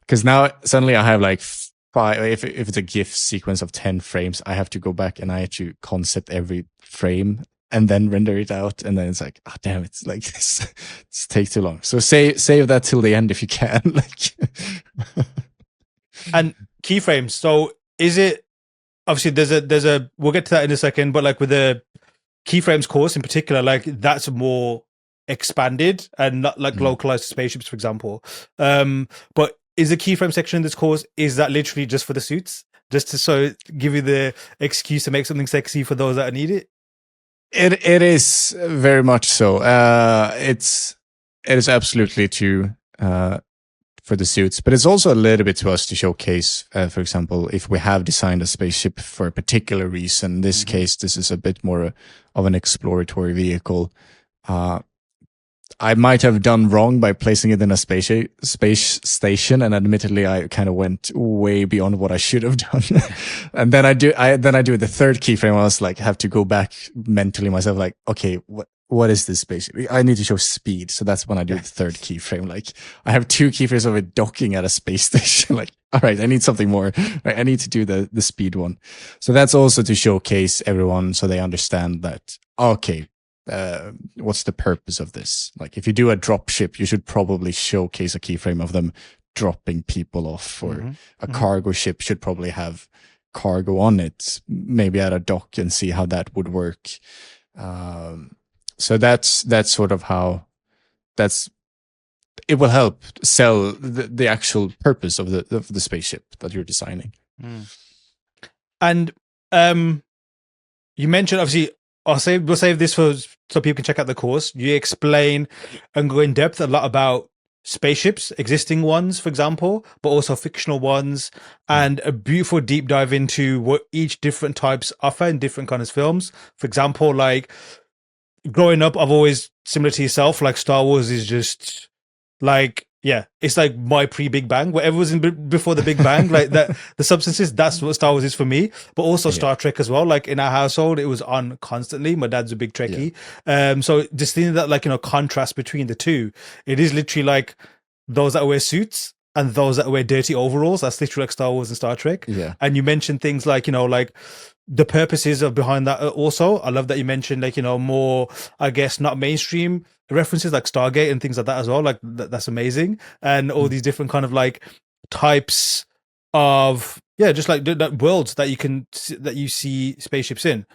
[SPEAKER 1] because now suddenly I have like 5, if it's a GIF sequence of 10 frames, I have to go back and I have to concept every frame and then render it out. And then it's like, oh, damn, it's like this. It takes too long. So save that till the end if you can.
[SPEAKER 2] And keyframes. So is it, obviously there's a, we'll get to that in a second, but like with the keyframes course in particular, like that's more expanded and not like localized to spaceships, for example. But is the keyframe section in this course, is that literally just for the suits? Just to so give you the excuse to make something sexy for those that need it?
[SPEAKER 1] It is very much so. It is absolutely true for the suits, but it's also a little bit to us to showcase, for example, if we have designed a spaceship for a particular reason. In this case, this is a bit more of an exploratory vehicle. I might have done wrong by placing it in a space station, and admittedly, I kind of went way beyond what I should have done. And then I do the third keyframe. I was like, have to go back mentally myself, like, okay, what is this spaceship? I need to show speed, so that's when I do the third keyframe. Like, I have 2 keyframes of it docking at a space station. Like, all right, I need something more. Right, I need to do the speed one. So that's also to showcase everyone so they understand that, okay, what's the purpose of this? Like if you do a drop ship, you should probably showcase a keyframe of them dropping people off, or a cargo ship should probably have cargo on it, maybe at a dock, and see how that would work. So that's sort of how it will help sell the actual purpose of the spaceship that you're designing.
[SPEAKER 2] And you mentioned, obviously, we'll save this for so people can check out the course. You explain and go in depth a lot about spaceships, existing ones, for example, but also fictional ones, and a beautiful deep dive into what each different types offer in different kinds of films. For example, like growing up, I've always, similar to yourself, like Star Wars is just like, yeah, it's like my pre-Big Bang. Whatever was before the Big Bang, like that, the substances, that's what Star Wars is for me. But also Star Trek as well. Like in our household, it was on constantly. My dad's a big Trekkie. So just thinking that, like, contrast between the two, it is literally like those that wear suits and those that wear dirty overalls. That's literally like Star Wars and Star Trek.
[SPEAKER 1] Yeah.
[SPEAKER 2] And you mentioned things like, like the purposes of behind that also. I love that you mentioned, like, more, I guess, not mainstream references like Stargate and things like that as well. Like that's amazing. And all these different kind of like types of, just like worlds that you see spaceships in.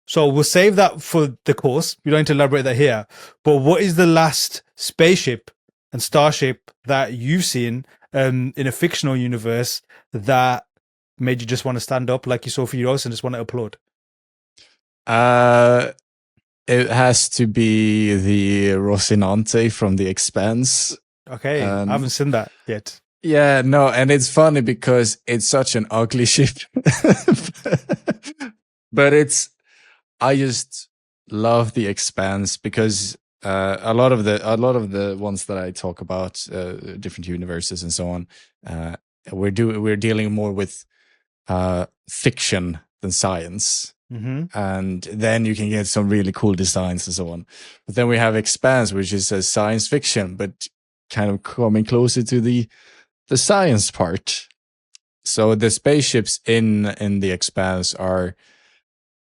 [SPEAKER 2] So we'll save that for the course. We don't need to elaborate that here. But what is the last spaceship and starship that you've seen in a fictional universe that made you just want to stand up like you saw for yours and just want to applaud?
[SPEAKER 1] It has to be the Rocinante from The Expanse.
[SPEAKER 2] Okay, I haven't seen that yet.
[SPEAKER 1] Yeah, no, and it's funny because it's such an ugly ship. But I just love The Expanse because a lot of the ones that I talk about, different universes and so on, we're dealing more with fiction than science. And then you can get some really cool designs and so on. But then we have Expanse, which is a science fiction, but kind of coming closer to the science part. So the spaceships in the Expanse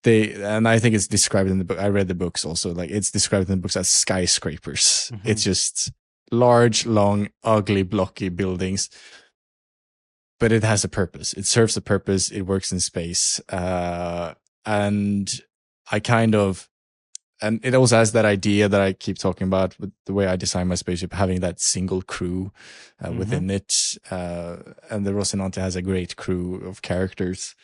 [SPEAKER 1] and I think it's described in the book. I read the books also. Like it's described in the books as skyscrapers. It's just large, long, ugly, blocky buildings. But it has a purpose. It serves a purpose. It works in space. And it also has that idea that I keep talking about with the way I design my spaceship, having that single crew within it. And the Rocinante has a great crew of characters.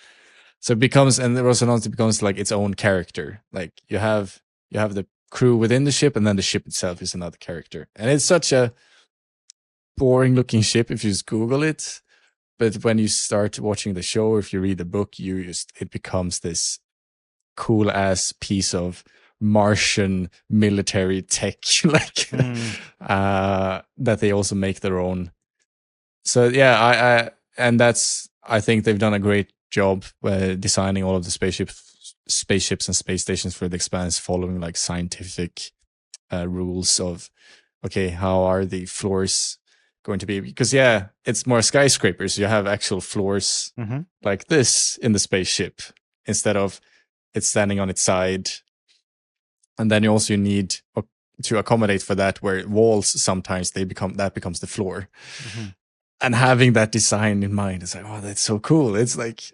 [SPEAKER 1] So the Rocinante becomes like its own character. Like you have the crew within the ship, and then the ship itself is another character. And it's such a boring looking ship if you just Google it. But when you start watching the show, or if you read the book, it becomes this cool ass piece of Martian military tech, like that they also make their own. So yeah, I think they've done a great job designing all of the spaceships and space stations for The Expanse, following like scientific rules of, okay, how are the floors going to be? Because it's more skyscrapers. You have actual floors like this in the spaceship instead of it's standing on its side. And then you also need to accommodate for that, where walls sometimes becomes the floor. And having that design in mind, it's like, oh, that's so cool. It's like,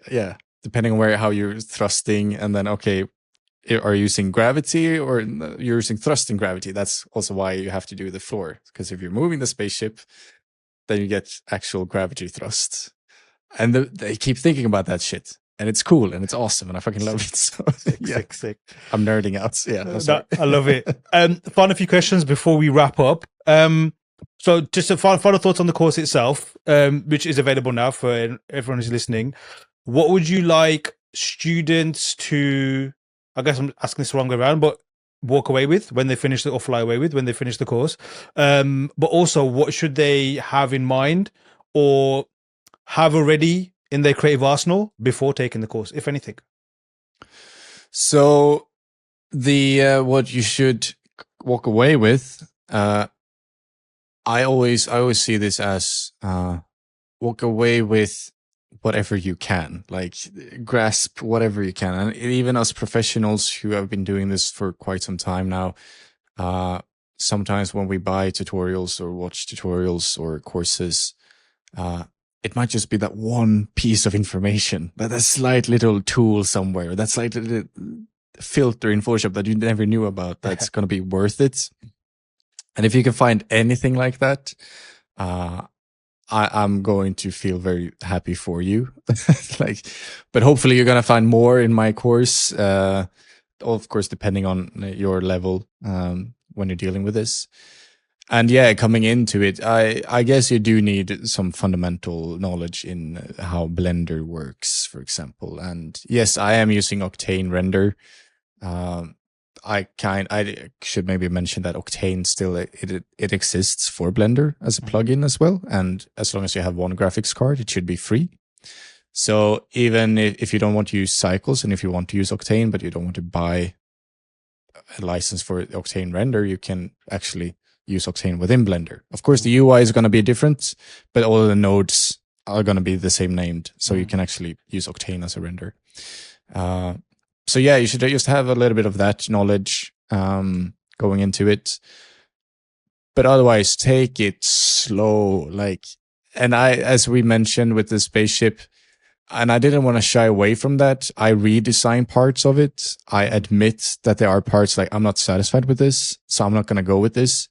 [SPEAKER 1] depending on how you're thrusting, and then, okay, are you using gravity or you're using thrust and gravity? That's also why you have to do the floor. Because if you're moving the spaceship, then you get actual gravity thrust. And they keep thinking about that shit. And it's cool and it's awesome and I fucking love it. So,
[SPEAKER 2] sick.
[SPEAKER 1] I'm nerding out. Yeah,
[SPEAKER 2] I love it. Final few questions before we wrap up. So just a final thoughts on the course itself, which is available now for everyone who's listening. What would you like students to, I guess I'm asking this the wrong way around, but walk away with when they finish or fly away with when they finish the course? But also, what should they have in mind or have already in their creative arsenal before taking the course, if anything?
[SPEAKER 1] So what you should walk away with, I always see this as walk away with whatever you can, like grasp whatever you can. And even us professionals who have been doing this for quite some time now, sometimes when we buy tutorials or watch tutorials or courses, it might just be that one piece of information, that slight little tool somewhere, that slight little filter in Photoshop that you never knew about, that's going to be worth it. And if you can find anything like that, I'm going to feel very happy for you. But hopefully you're going to find more in my course, of course, depending on your level when you're dealing with this. And yeah, coming into it, I guess you do need some fundamental knowledge in how Blender works, for example. And yes, I am using Octane render. I should maybe mention that Octane still it exists for Blender as a plugin as well, and as long as you have one graphics card, it should be free. So even if you don't want to use cycles, and if you want to use Octane but you don't want to buy a license for Octane render, you can actually use Octane within Blender. Of course, the UI is going to be different, but all of the nodes are going to be the same named, so you can actually use Octane as a render. So yeah, you should just have a little bit of that knowledge going into it. But otherwise, take it slow. And as we mentioned with the spaceship, and I didn't want to shy away from that, I redesign parts of it. I admit that there are parts like, I'm not satisfied with this, so I'm not going to go with this.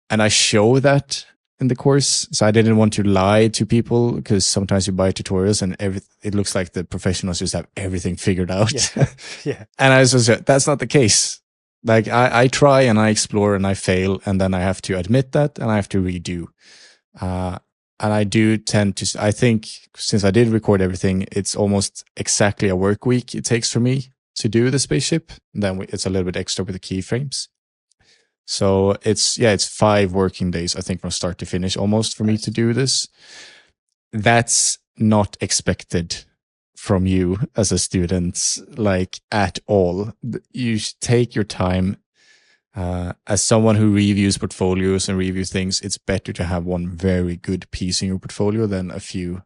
[SPEAKER 1] And I show that in the course. So I didn't want to lie to people, because sometimes you buy tutorials and it looks like the professionals just have everything figured out.
[SPEAKER 2] Yeah.
[SPEAKER 1] And I was just, that's not the case. Like I try and I explore and I fail, and then I have to admit that and I have to redo. And I do tend to, I think since I did record everything, it's almost exactly a work week it takes for me to do the spaceship. And then it's a little bit extra with the keyframes. So it's 5 working days, I think, from start to finish almost for me to do this. That's not expected from you as a student, like at all. You take your time. As someone who reviews portfolios and reviews things, it's better to have one very good piece in your portfolio than a few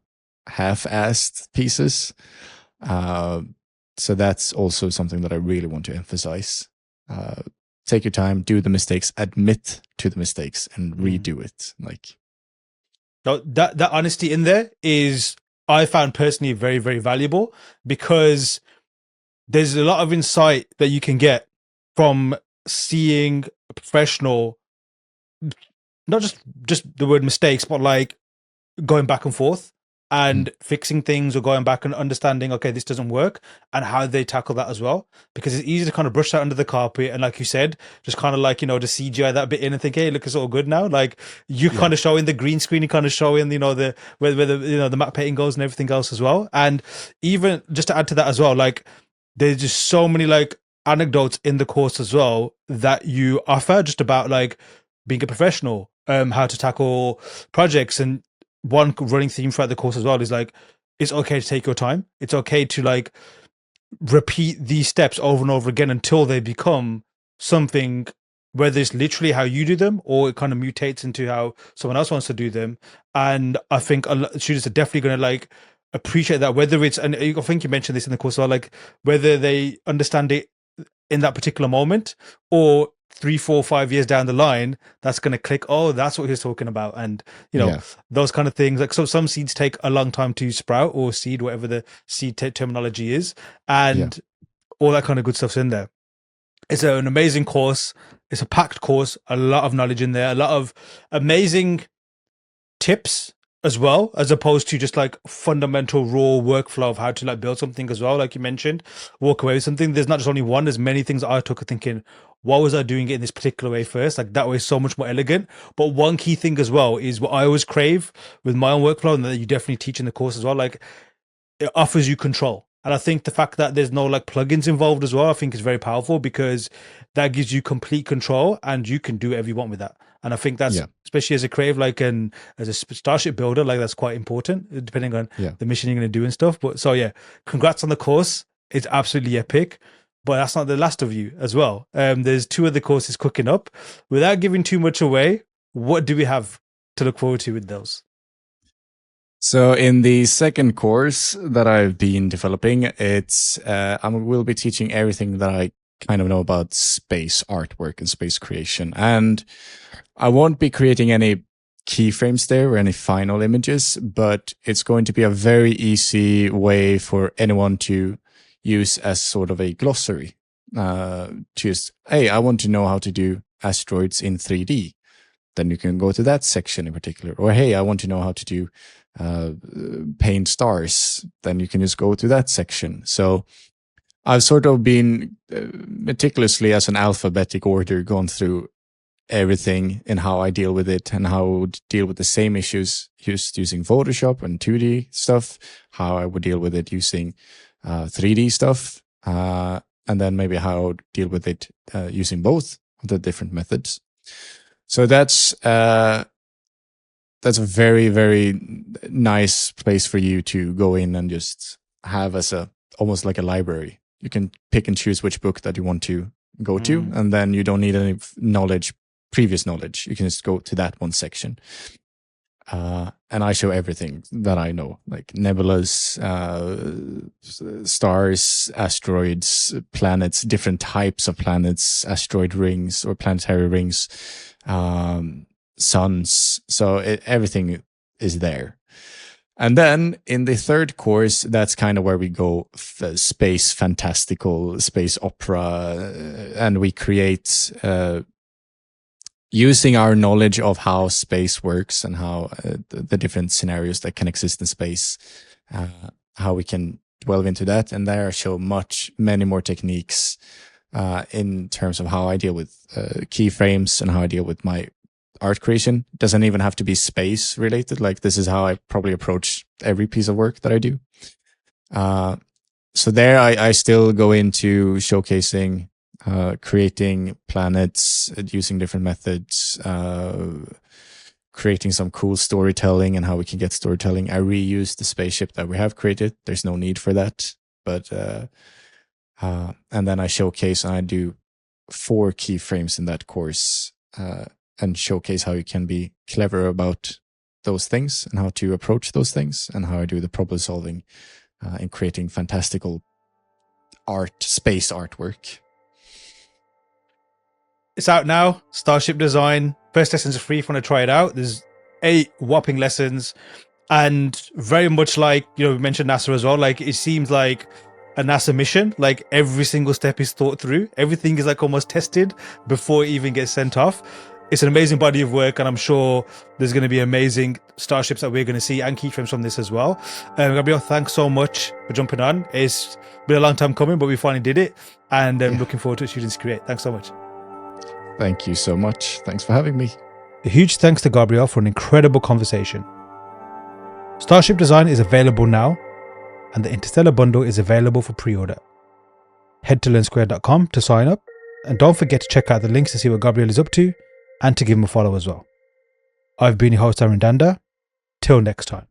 [SPEAKER 1] half-assed pieces. So that's also something that I really want to emphasize. Take your time, do the mistakes, admit to the mistakes, and redo it.
[SPEAKER 2] No, that honesty in there is, I found personally very, very valuable, because there's a lot of insight that you can get from seeing a professional, not just the word mistakes, but like going back and forth and fixing things, or going back and understanding, okay, this doesn't work, and how they tackle that as well. Because it's easy to kind of brush that under the carpet, and like you said, just kind of like, the CGI that bit in and think, hey, look, it's all good now. Like you kind of showing the green screen, you kind of showing, the where the the map painting goes and everything else as well. And even just to add to that as well, like there's just so many like anecdotes in the course as well that you offer just about like being a professional, how to tackle projects. And one running theme throughout the course as well is like, it's okay to take your time. It's okay to like repeat these steps over and over again until they become something, whether it's literally how you do them or it kind of mutates into how someone else wants to do them. And I think students are definitely going to like appreciate that, whether it's, and I think you mentioned this in the course as well, like whether they understand it in that particular moment, or 3, 4, 5 years down the line, that's going to click. Oh, that's what he was talking about. And, those kind of things. Like, so some seeds take a long time to sprout, or seed, whatever the seed terminology is. And all that kind of good stuff's in there. It's an amazing course. It's a packed course, a lot of knowledge in there, a lot of amazing tips as well, as opposed to just like fundamental raw workflow of how to like build something as well. Like you mentioned, walk away with something. There's not just only one, there's many things I took thinking, why was I doing it in this particular way first? Like that way is so much more elegant. But one key thing as well is what I always crave with my own workflow, and that you definitely teach in the course as well. Like it offers you control. And I think the fact that there's no like plugins involved as well, I think is very powerful, because that gives you complete control and you can do whatever you want with that. And I think that's, especially as a creative, like, and as a Starship builder, like that's quite important depending on the mission you're going to do and stuff. But so congrats on the course. It's absolutely epic. But that's not the last of you as well. There's 2 other courses cooking up. Without giving too much away, what do we have to look forward to with those?
[SPEAKER 1] So in the second course that I've been developing, I will be teaching everything that I kind of know about space artwork and space creation. And I won't be creating any keyframes there or any final images, but it's going to be a very easy way for anyone to use as sort of a glossary. Just, hey, I want to know how to do asteroids in 3D. Then you can go to that section in particular. Or, hey, I want to know how to do paint stars. Then you can just go to that section. So I've sort of been meticulously, as an alphabetic order, gone through everything and how I deal with it, and how I would deal with the same issues using Photoshop and 2D stuff, how I would deal with it using 3D stuff, and then maybe how I would deal with it using both of the different methods. So that's a very, very nice place for you to go in and just have as almost like a library. You can pick and choose which book that you want to go to, and then you don't need any previous knowledge. You can just go to that one section. And I show everything that I know, like nebulas, stars, asteroids, planets, different types of planets, asteroid rings or planetary rings, suns. So everything is there. And then in the third course, that's kind of where we go space fantastical, space opera, and we create using our knowledge of how space works and how the different scenarios that can exist in space, how we can delve into that. And there I show many more techniques in terms of how I deal with keyframes and how I deal with my art creation. It doesn't even have to be space related. Like, this is how I probably approach every piece of work that I do. So there I still go into showcasing creating planets using different methods, creating some cool storytelling and how we can get storytelling. I reuse the spaceship that we have created. There's no need for that. But and then I showcase, and I do 4 keyframes in that course, and showcase how you can be clever about those things and how to approach those things, and how I do the problem solving in creating fantastical space artwork.
[SPEAKER 2] It's out now. Starship Design. First lessons are free if you want to try it out. There's 8 whopping lessons, and very much like, we mentioned NASA as well. Like, it seems like a NASA mission. Like, every single step is thought through. Everything is like almost tested before it even gets sent off. It's an amazing body of work, and I'm sure there's going to be amazing starships that we're going to see and keyframes from this as well. Gabriel, thanks so much for jumping on. It's been a long time coming, but we finally did it, and I'm looking forward to Students Create. Thanks so much.
[SPEAKER 1] Thank you so much. Thanks for having me.
[SPEAKER 2] A huge thanks to Gabriel for an incredible conversation. Starship Design is available now, and the Interstellar Bundle is available for pre-order. Head to learnsquared.com to sign up, and don't forget to check out the links to see what Gabriel is up to, and to give him a follow as well. I've been your host, Aaron Danda. Till next time.